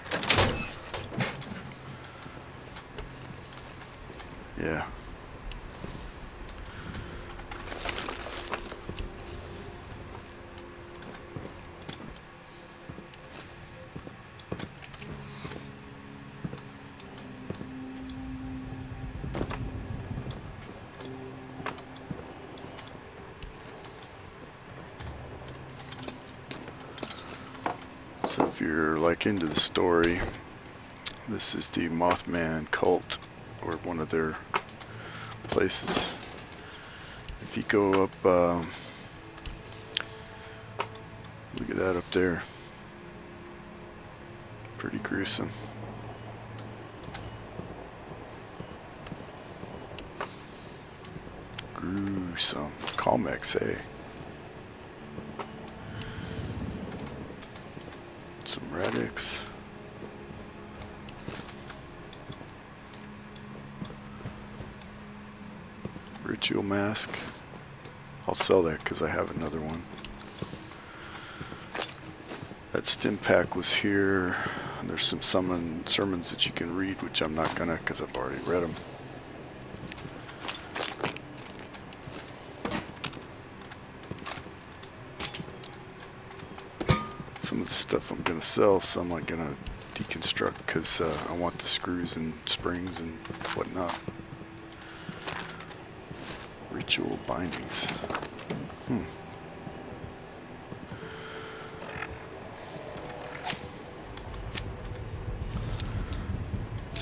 Yeah. So if you're like into the story, this is the Mothman cult, or one of their places. If you go up, look at that up there. Pretty gruesome. Gruesome. Calmex, hey. Some radix. Ritual mask. I'll sell that because I have another one. That stim pack was here. There's some sermons that you can read, which I'm not gonna because I've already read them. Some of the stuff I'm gonna sell, some I'm gonna deconstruct because I want the screws and springs and whatnot. Ritual bindings.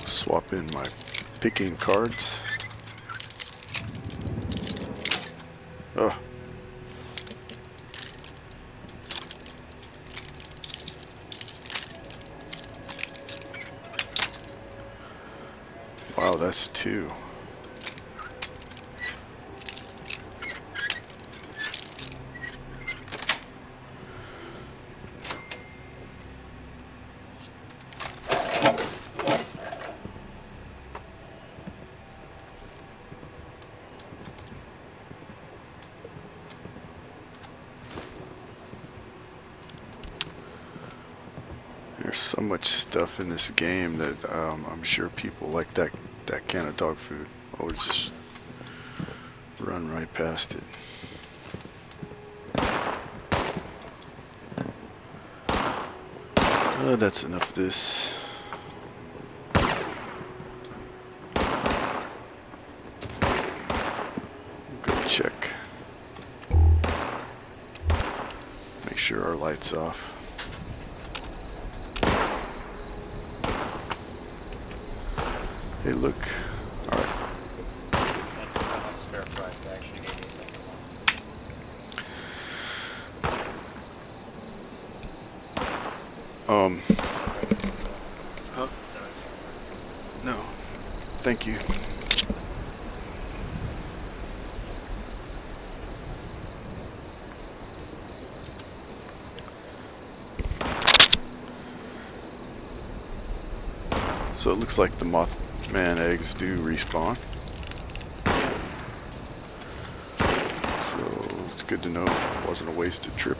Swap in my picking cards. Oh. Wow, that's 2. There's so much stuff in this game that I'm sure people like that can of dog food always just run right past it. That's enough of this. Go check. Make sure our light's off. Hey, look. All right. Spare price, they actually gave me a second one. Huh? No. Thank you. So it looks like the Mothman eggs do respawn. So it's good to know it wasn't a wasted trip.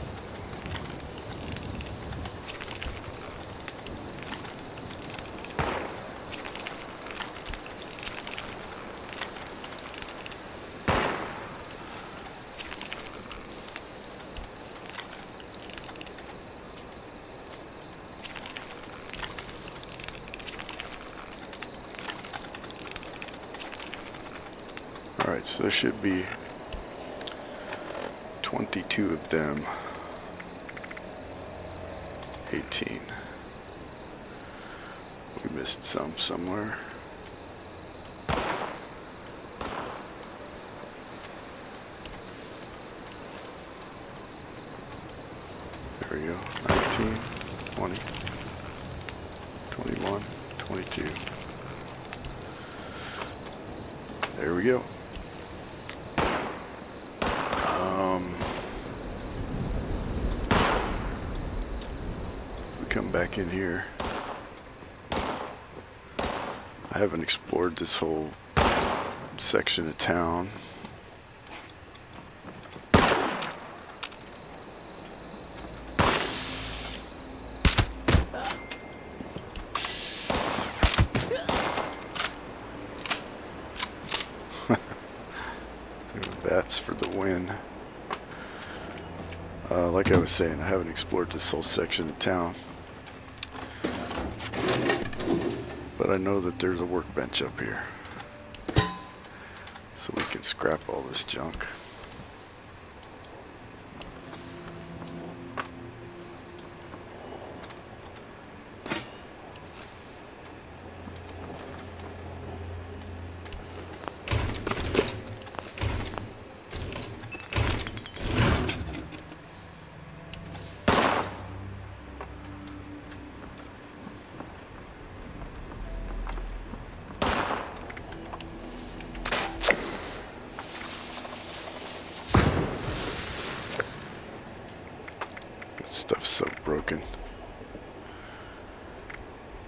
Alright, so there should be 22 of them. 18. We missed some somewhere. There we go. 19, 20, 21, 22. There we go. Come back in here. I haven't explored this whole section of town. Bats for the win. Like I was saying, I haven't explored this whole section of town. But I know that there's a workbench up here. So we can scrap all this junk. Stuff's so broken.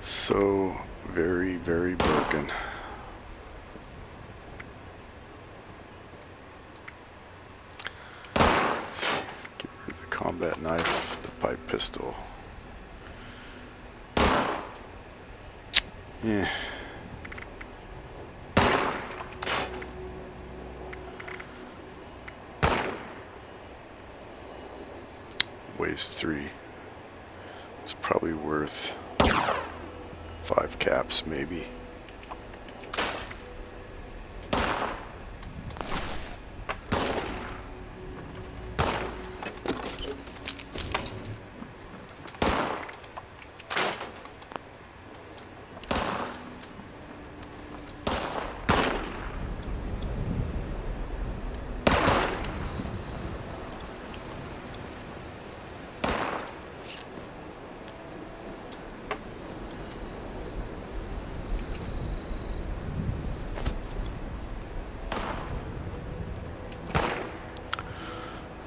So very, very broken. Let's see. Get rid of the combat knife, the pipe pistol. Yeah. Weighs 3. It's probably worth 5 caps, maybe.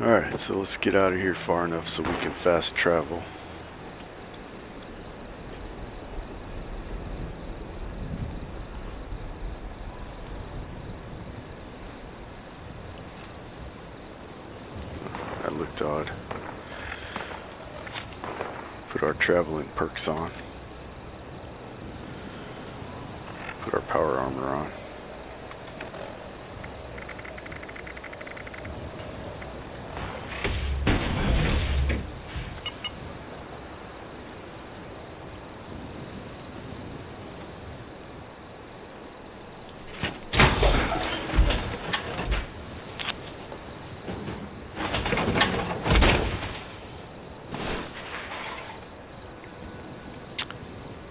Alright, so let's get out of here far enough so we can fast travel. That looked odd. Put our traveling perks on. Put our power armor on.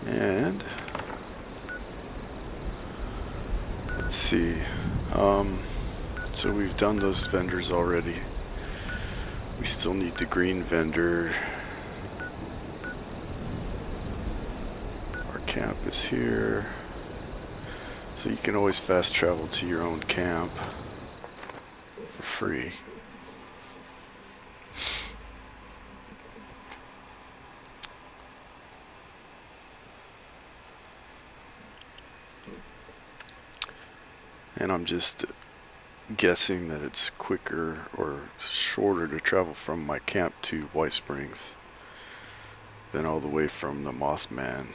And let's see. So we've done those vendors already. We still need the green vendor. Our camp is here. So you can always fast travel to your own camp for free. And I'm just guessing that it's quicker or shorter to travel from my camp to White Springs than all the way from the Mothman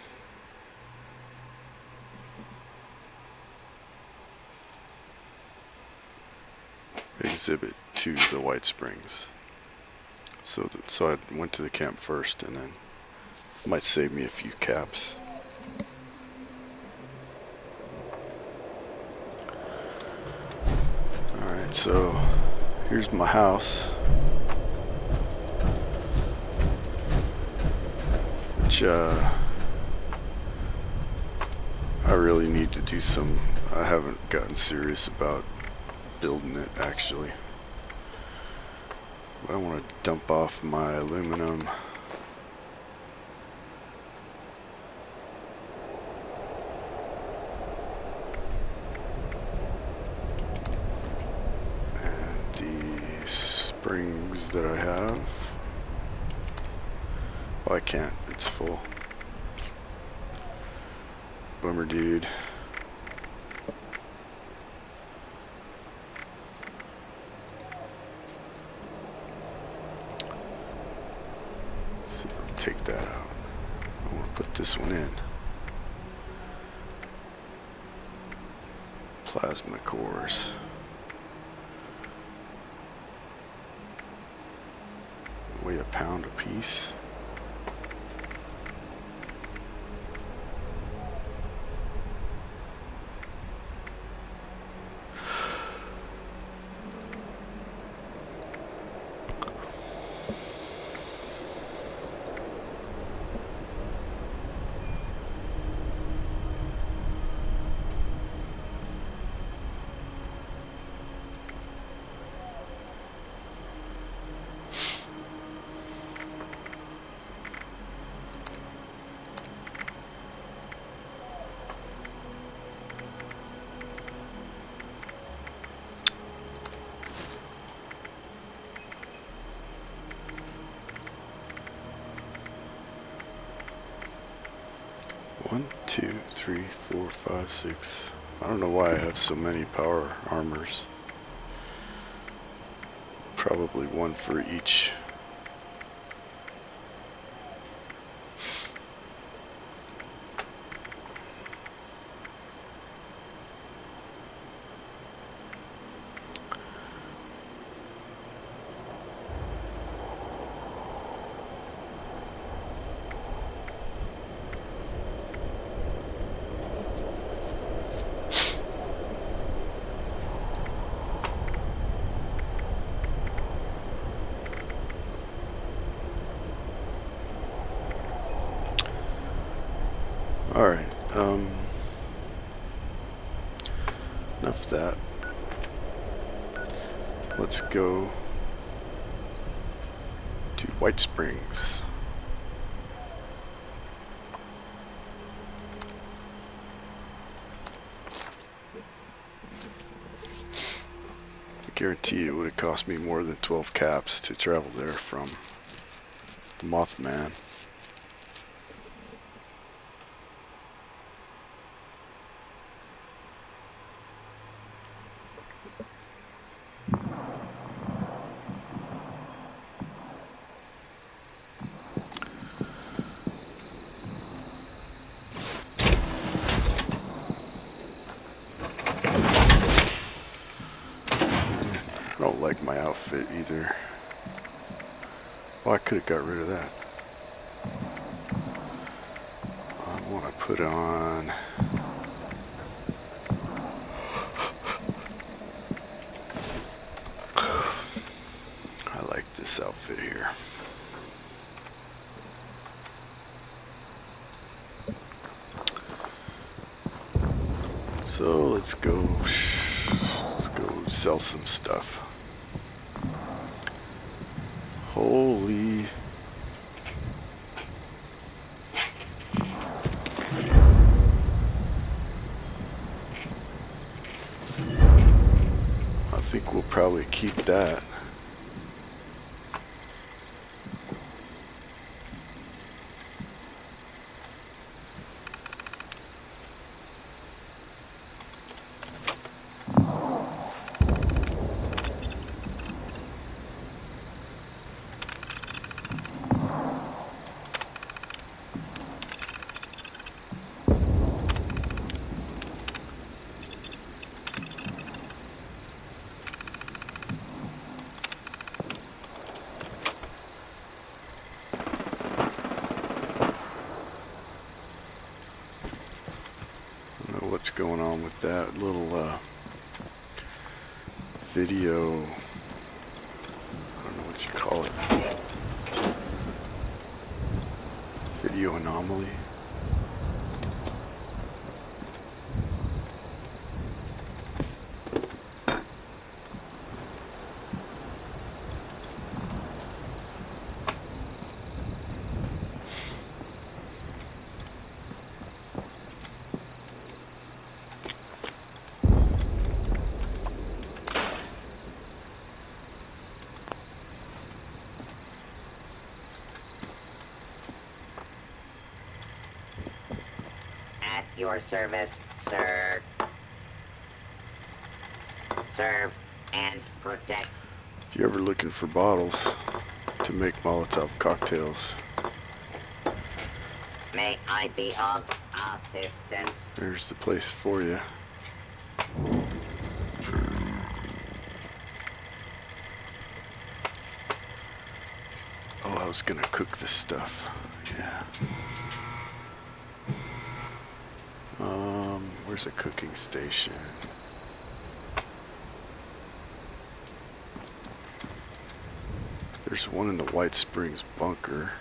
exhibit to the White Springs. So I went to the camp first, and then it might save me a few caps. Alright, so here's my house, which I really need to do some. I haven't gotten serious about building it actually. But I want to dump off my aluminum. And the springs that I have. Oh, I can't, it's full. Bummer, dude. So I'll take that out. I want to put this one in. Plasma cores. Weigh a pound a piece. One, two, three, four, five, six. I don't know why I have so many power armors. Probably one for each. Alright, enough of that. Let's go to White Springs. I guarantee it would have cost me more than 12 caps to travel there from the Mothman. like my outfit either. Oh, I could have got rid of that. I want to put on... I like this outfit here. So let's go sell some stuff. Holy. I think we'll probably keep that. What's going on with that little video, I don't know what you call it, video anomaly. Your service, sir. Serve and protect. If you're ever looking for bottles to make Molotov cocktails, may I be of assistance? there's the place for you. Oh, I was gonna cook this stuff. Yeah. Where's a cooking station? There's one in the White Springs bunker.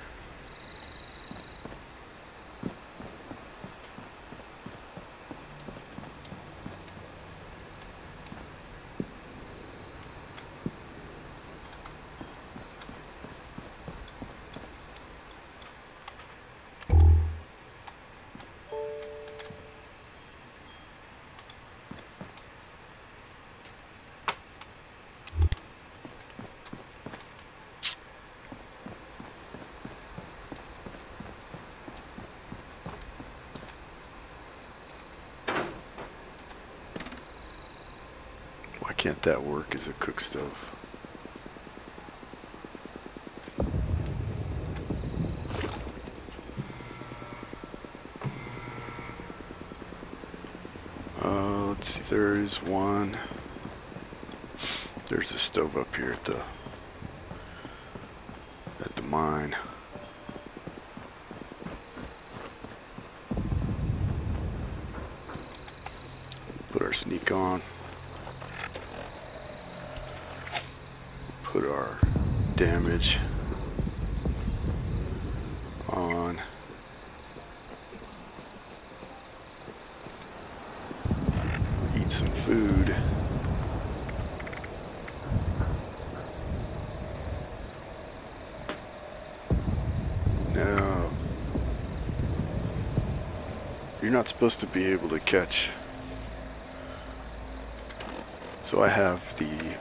Why can't that work as a cook stove? Let's see, there is one. There's a stove up here at the mine. Put our sneak on. Put our damage on. Eat some food. No. You're not supposed to be able to catch. So I have the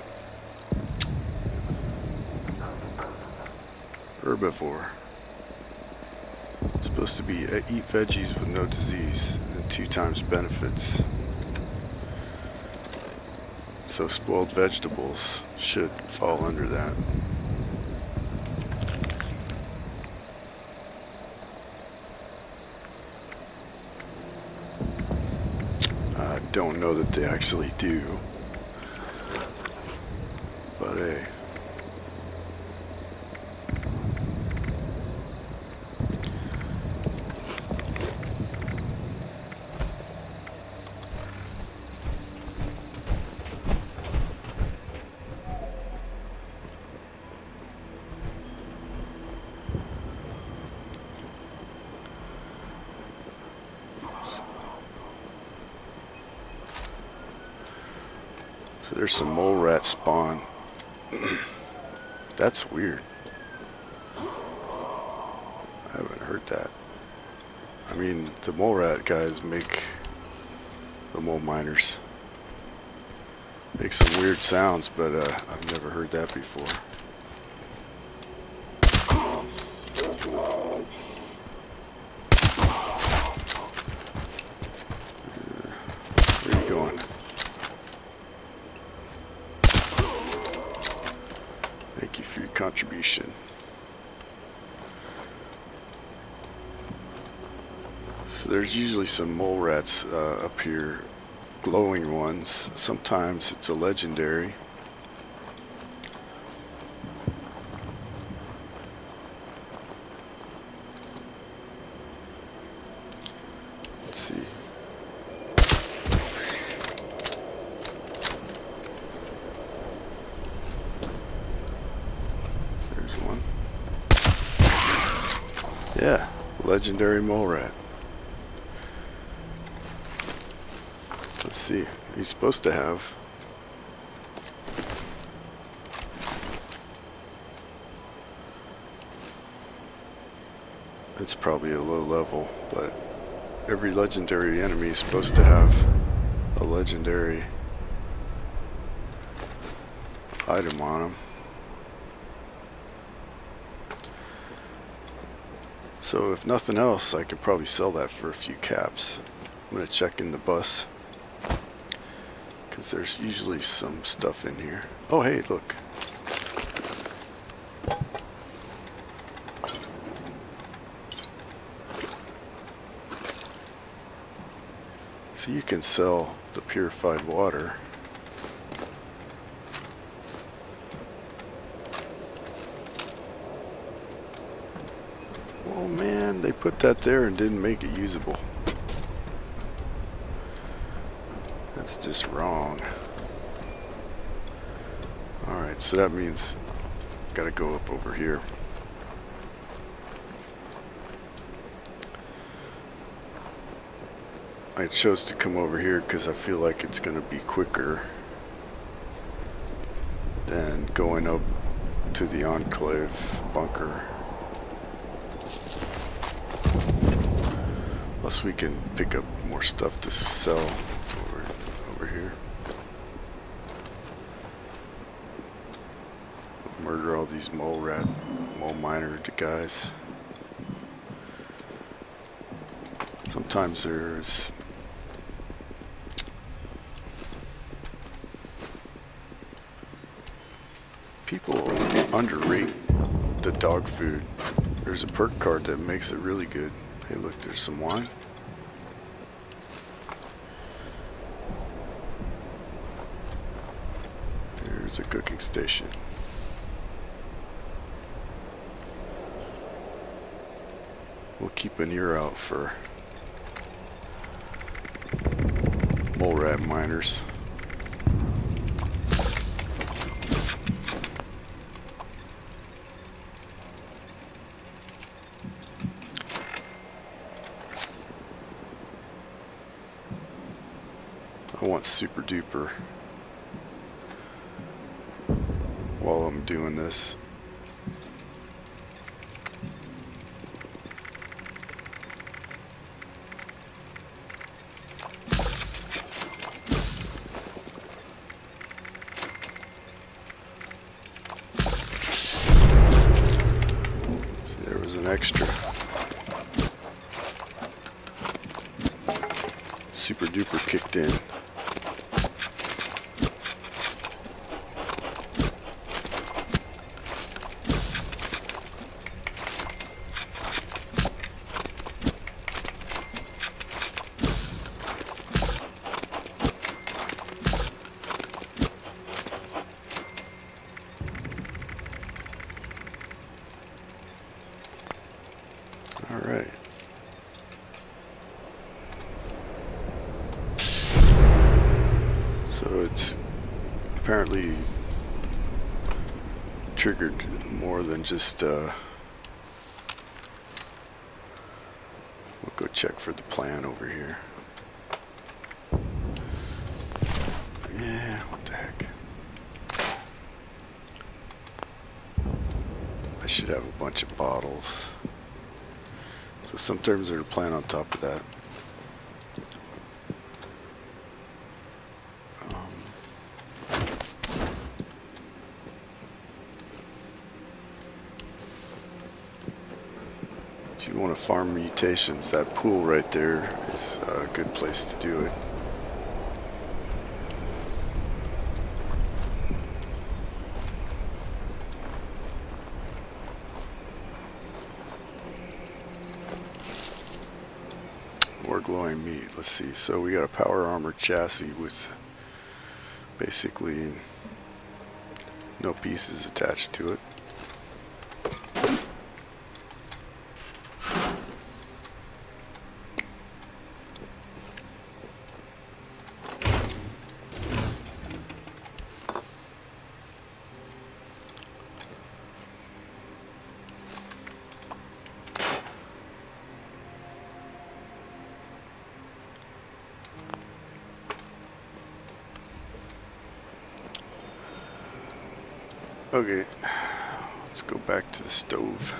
herbivore. It's supposed to be eat veggies with no disease and 2 times benefits. So spoiled vegetables should fall under that. I don't know that they actually do. But hey. So there's some mole rat spawn. That's weird. I haven't heard that. I mean, the mole rat guys make the mole miners make some weird sounds, but I've never heard that before. Where are you going? Thank you for your contribution. So there's usually some mole rats up here, glowing ones. Sometimes it's a legendary. Let's see. There's one. Yeah, legendary mole rat. Let's see, he's supposed to have it's probably a low level, but every legendary enemy is supposed to have a legendary item on him. So if nothing else, I could probably sell that for a few caps. I'm gonna check in the bus, because there's usually some stuff in here. Oh, hey, look. So you can sell the purified water. Oh man, they put that there and didn't make it usable. That's just wrong. Alright, so that means I've got to go up over here. I chose to come over here because I feel like it's going to be quicker than going up to the Enclave bunker. Plus we can pick up more stuff to sell over here. Murder all these mole miner guys. Sometimes there's people underrate the dog food. There's a perk card that makes it really good. Hey look, there's some wine. There's a cooking station. We'll keep an ear out for mole rat miners. I want super duper while I'm doing this. See, there was an extra. Super duper kicked in. All right. So it's apparently triggered more than just, we'll go check for the plan over here. Yeah, what the heck. should have a bunch of bottles. So sometimes there's a plant on top of that. If you want to farm mutations, that pool right there is a good place to do it. More glowing meat. Let's see. So we got a power armored chassis with basically no pieces attached to it. Okay, let's go back to the stove.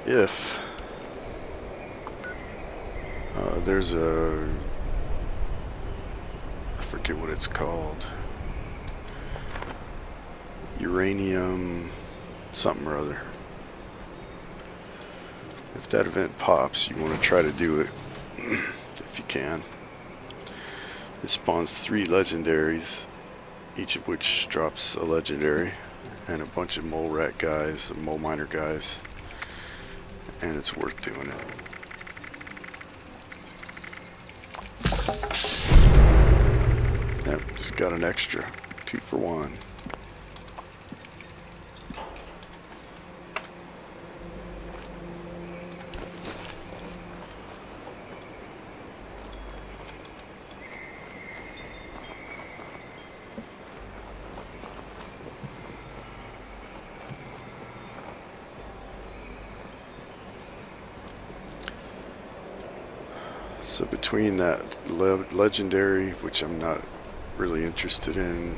If there's a, I forget what it's called, uranium something or other. If that event pops, you want to try to do it if you can. It spawns 3 legendaries, each of which drops a legendary, and a bunch of mole rat guys, mole miner guys, and it's worth doing it. Yep, just got an extra 2 for 1. So between that legendary, which I'm not really interested in,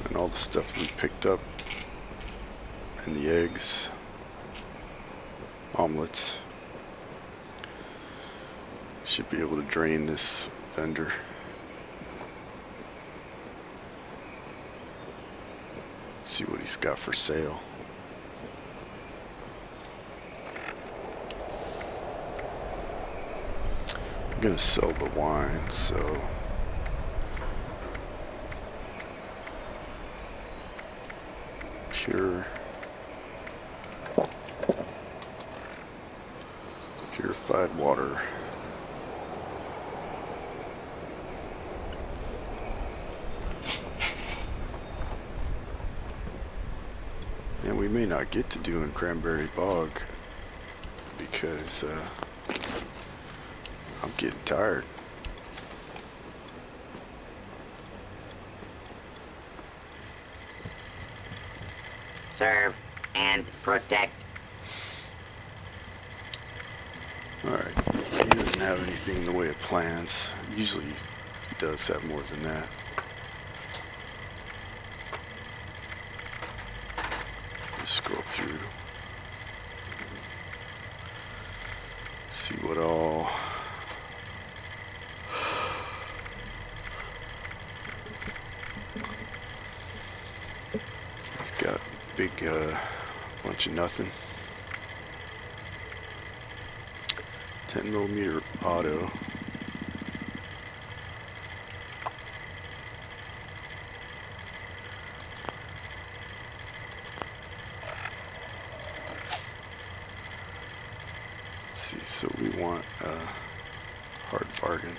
and all the stuff we picked up, and the eggs, omelets, should be able to drain this vendor. See what he's got for sale. I'm gonna sell the wine, so purified water. And we may not get to doing Cranberry Bog because I'm getting tired. Serve and protect. Alright, he doesn't have anything in the way of plans. Usually he does have more than that. Just scroll through. See what all. He's got a big bunch of nothing. 10mm auto. Let's see, so we want a hard bargain.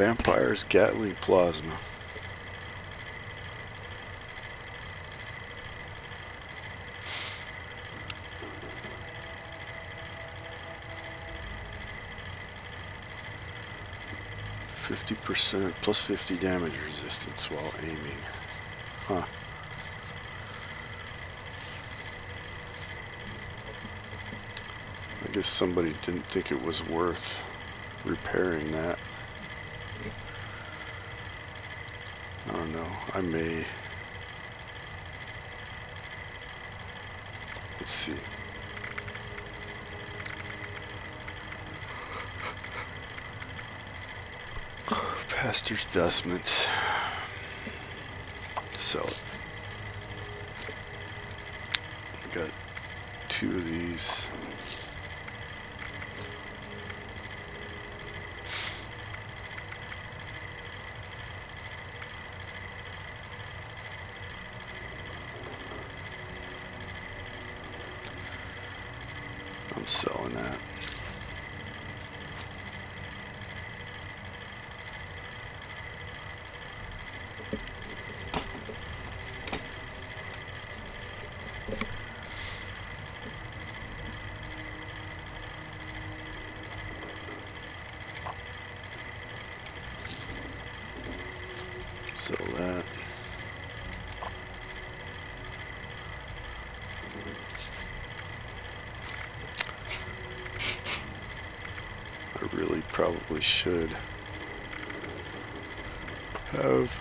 Vampires Gatling Plasma. %, plus 50 damage resistance while aiming. Huh. I guess somebody didn't think it was worth repairing that. I don't know. I may. Let's see. Pastor's vestments. Sell it. I got 2 of these. I'm selling that. Sell that. I really probably should have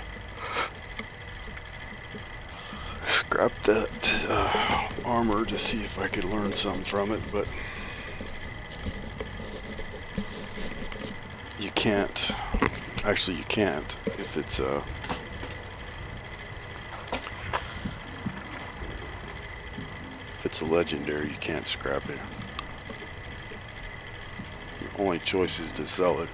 scrapped that armor to see if I could learn something from it, but you can't. Actually, you can't if it's a legendary. You can't scrap it. The only choice is to sell it.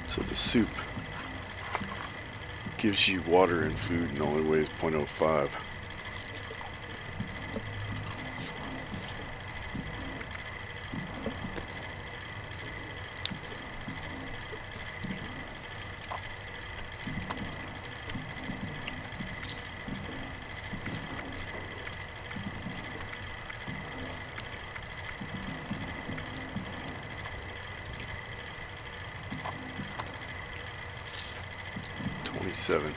So the soup gives you water and food and only weighs 0.05. Seven.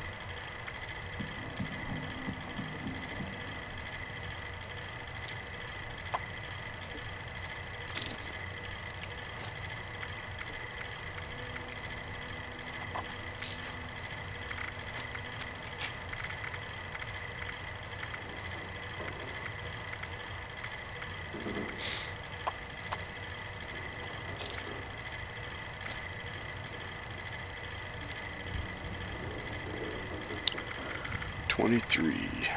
$23.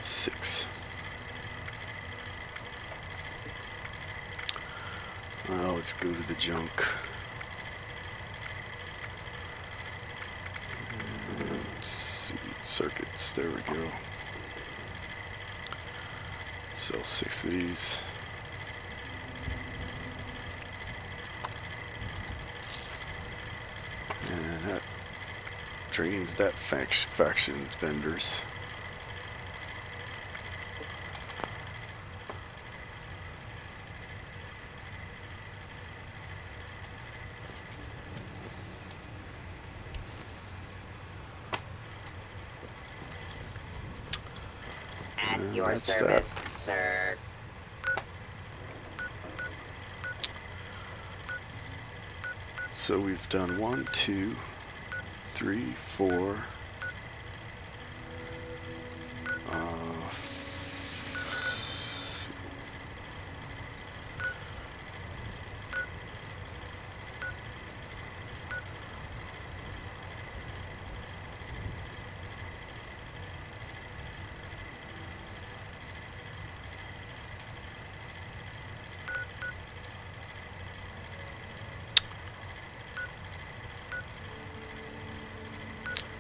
$6. Well, let's go to the junk. Let's see, circuits, there we go. Sell 6 of these. And that drains that faction vendors. At your service, sir. So we've done 1, 2, 3, 4.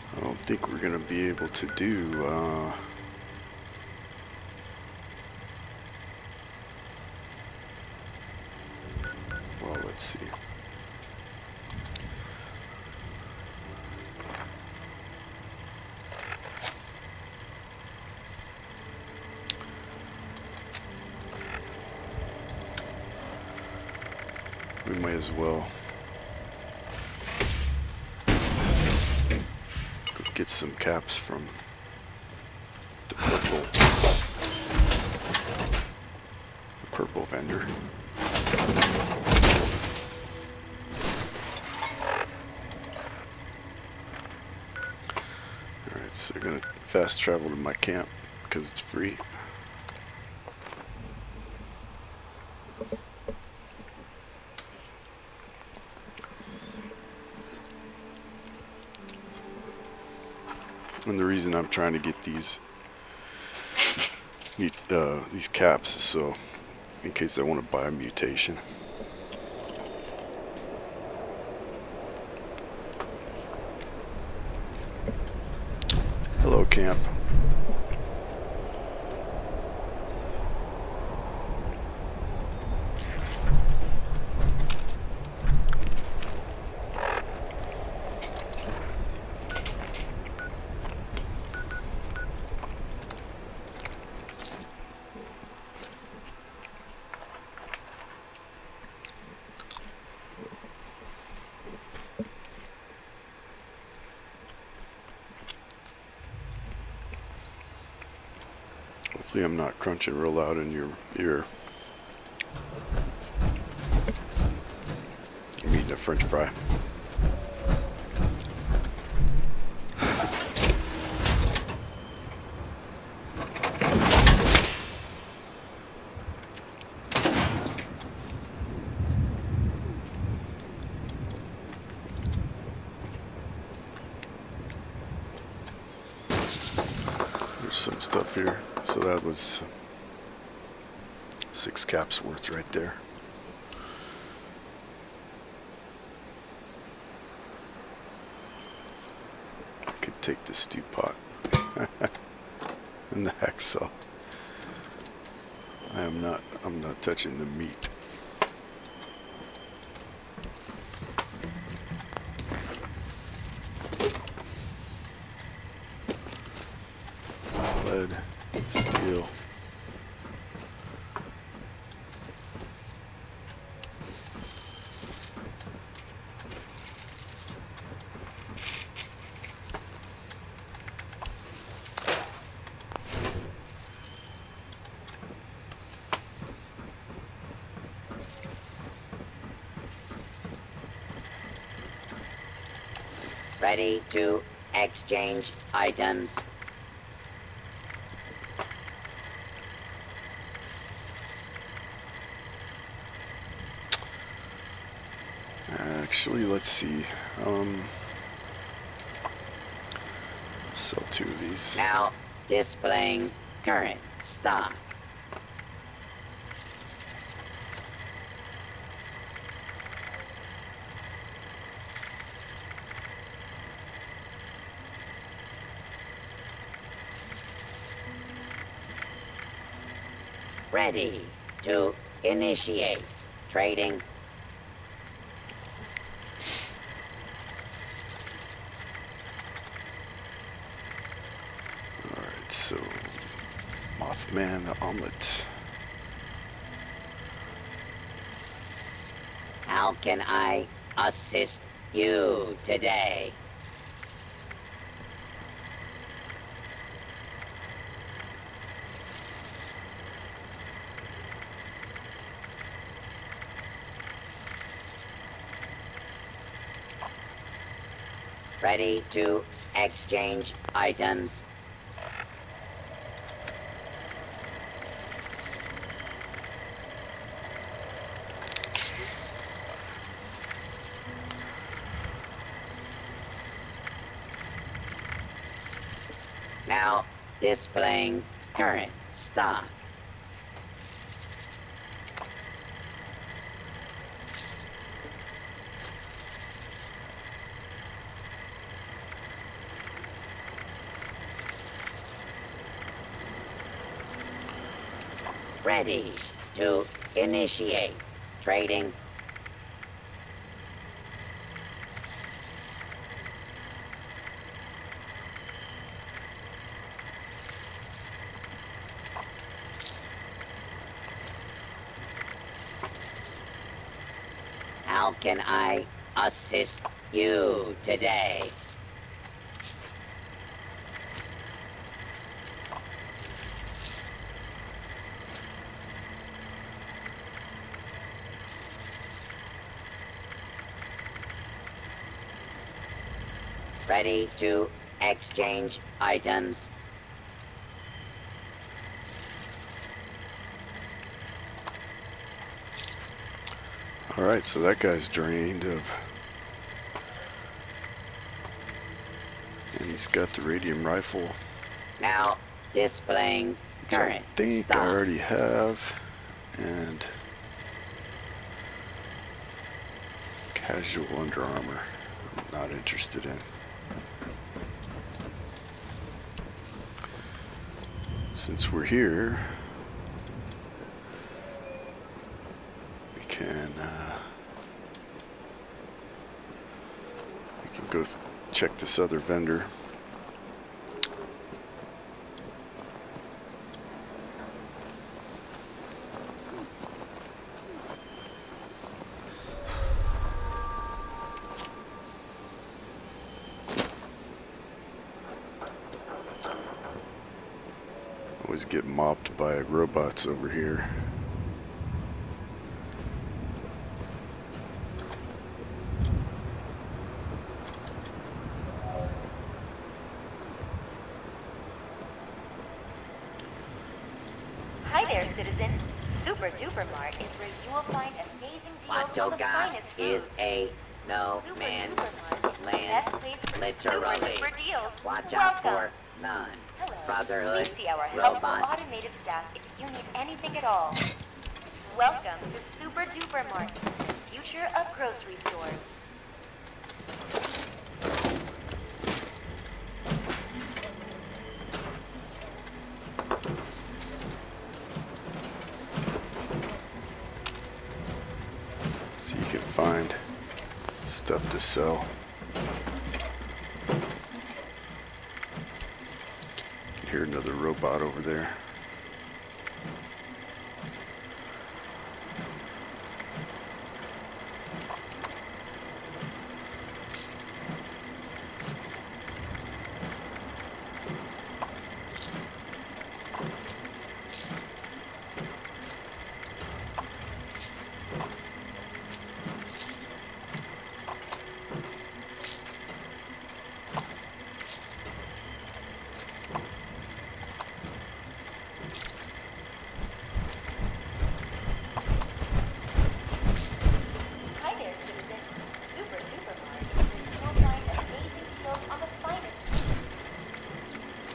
I don't think we're going to be able to do well, let's see. We might as well go get some caps from the purple vendor. Alright, so we're gonna fast travel to my camp because it's free. And the reason I'm trying to get these caps is so in case I want to buy a mutation. Hello, camp. Hopefully I'm not crunching real loud in your ear. I'm eating a French fry. There's some stuff here. So that was 6 caps worth right there. I could take the stew pot and the hacksaw. I'm not touching the meat. Lead, steel. Ready to exchange items. Actually, let's see. Sell 2 of these. Now displaying current stock. Ready to initiate trading. Alright, so Mothman omelet. How can I assist you today? Ready to exchange items. Now displaying current stock. Ready to initiate trading. How can I assist you today? Ready to exchange items. Alright, so that guy's drained of... And he's got the radium rifle. Now displaying Which current I think stock. I already have. And... Casual Under Armour. I'm not interested in. Since we're here, we can go check this other vendor. Always get mopped by robots over here. Hi there, citizen. Super Duper Mart is where you will find amazing deals on the Watoga finest is food. a no Super man's Duper Mart is the land. best place for Literally. super duper deals. Watch out Welcome. for none. Hello. Brotherhood, Please see our helpful robots. automated staff if you need anything at all. Welcome to Super Duper Mart, the future of grocery stores. So you can find stuff to sell. You hear another robot over there. Hi there, citizen. Super Duper Mart is where you will find amazing deals on the finest food.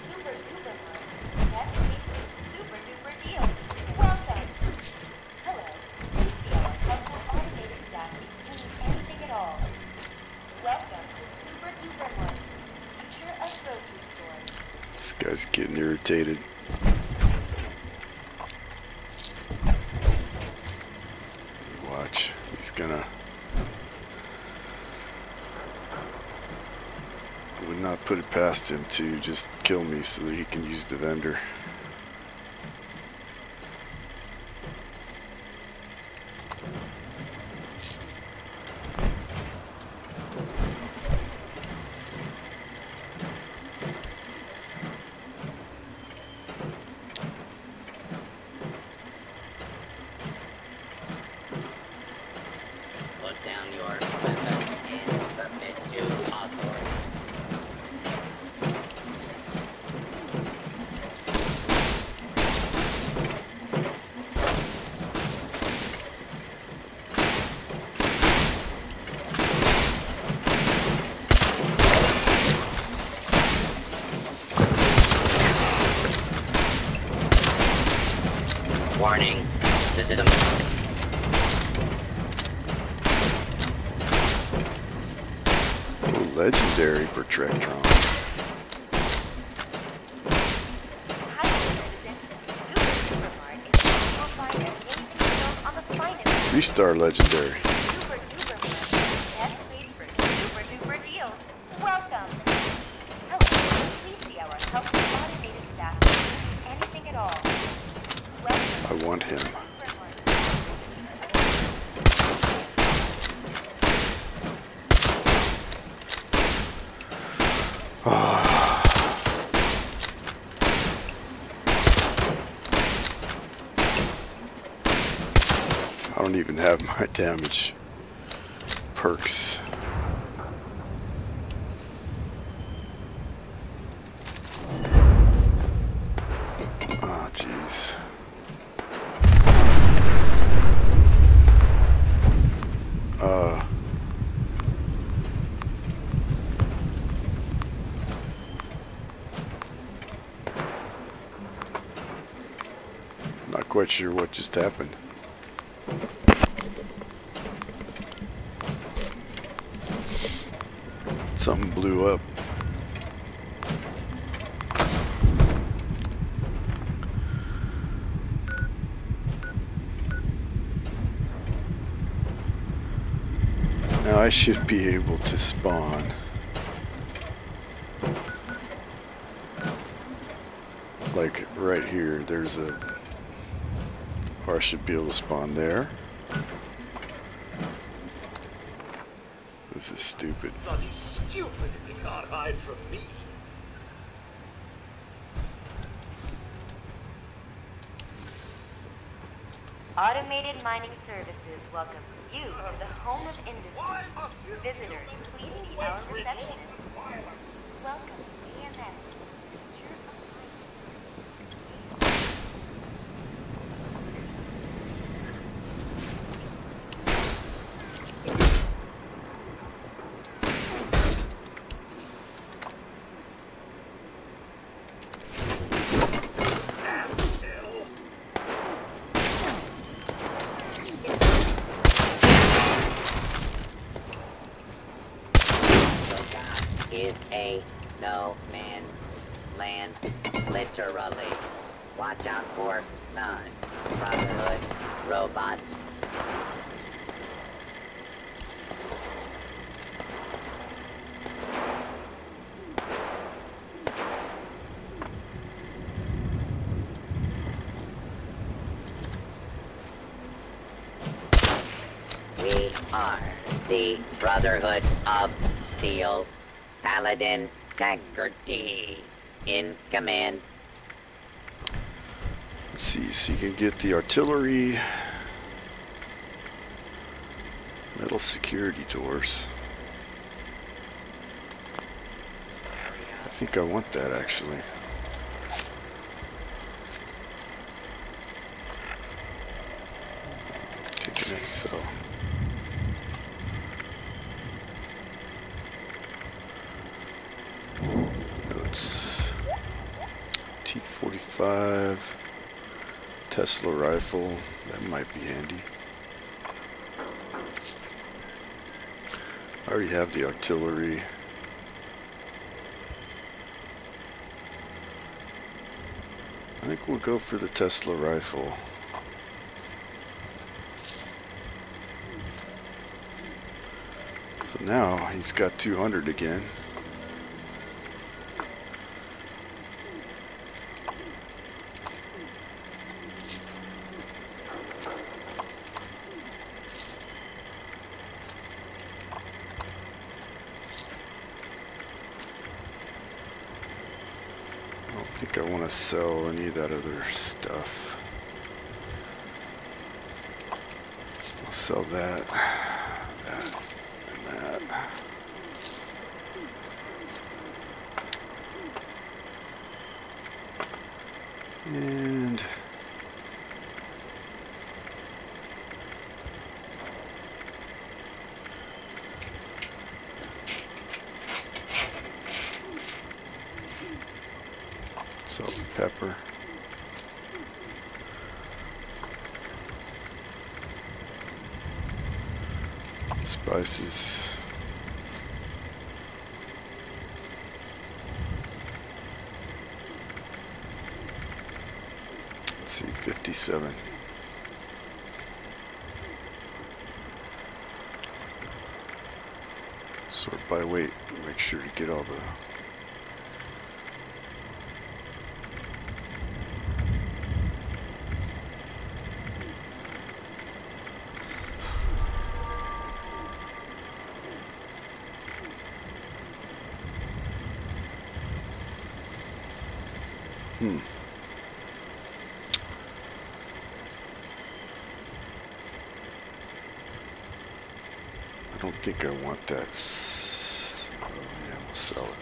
Super Duper Mart is the best place for super duper deals. Welcome. Hello. Please see our helpful automated staff if you need anything at all. Welcome to Super Duper Mart, the future of grocery stores. This guy's getting irritated. Watch, he's gonna... I would not put it past him to just kill me so that he can use the vendor. Put down your weapon and submit to authority. them. Oh, legendary Protrectron. Three-star legendary. Super duper much. Best place for super duper deals. Welcome. Hello. Please see our helpful automated staff. Anything at all. Welcome. I want him. I don't even have my damage perks. Ah, jeez. Not quite sure what just happened. Something blew up. Now I should be able to spawn. Like right here, there's a... Or I should be able to spawn there. This is stupid. Bloody stupid if they can't hide from me. Automated mining services welcome you to the home of industry. Visitors, please see our receptionist. Welcome to EMS. Is a no man's land, literally. Watch out for non-brotherhood robots. We are the Brotherhood of Steel. Paladin Integrity in command. Let's see, so you can get the artillery, metal security doors. I think I want that actually. Take the next cell. Notes. T-45 Tesla rifle. That might be handy. I already have the artillery. I think we'll go for the Tesla rifle. So now he's got 200 again. I don't think I want to sell any of that other stuff. I'll sell that, and that. And salt and pepper. Spices. Let's see, 57. Sort by weight. Make sure to get all the I don't think I want that. Oh, yeah, we'll sell it.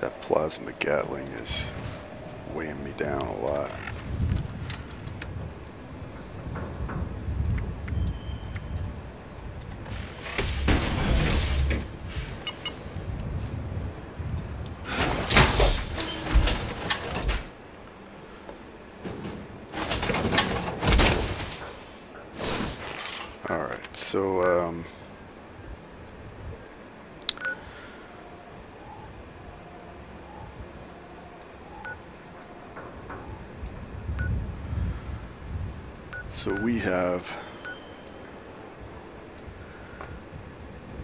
That plasma Gatling is weighing me down a lot. Alright, so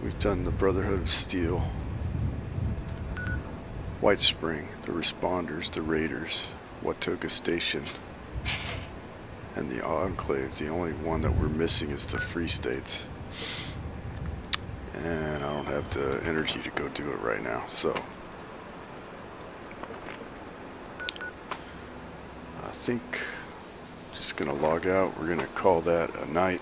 we've done the Brotherhood of Steel, White Spring, the Responders, the Raiders, Watoga Station, and the Enclave. The only one that we're missing is the Free States. And I don't have the energy to go do it right now, so I think just gonna log out. We're gonna call that a night.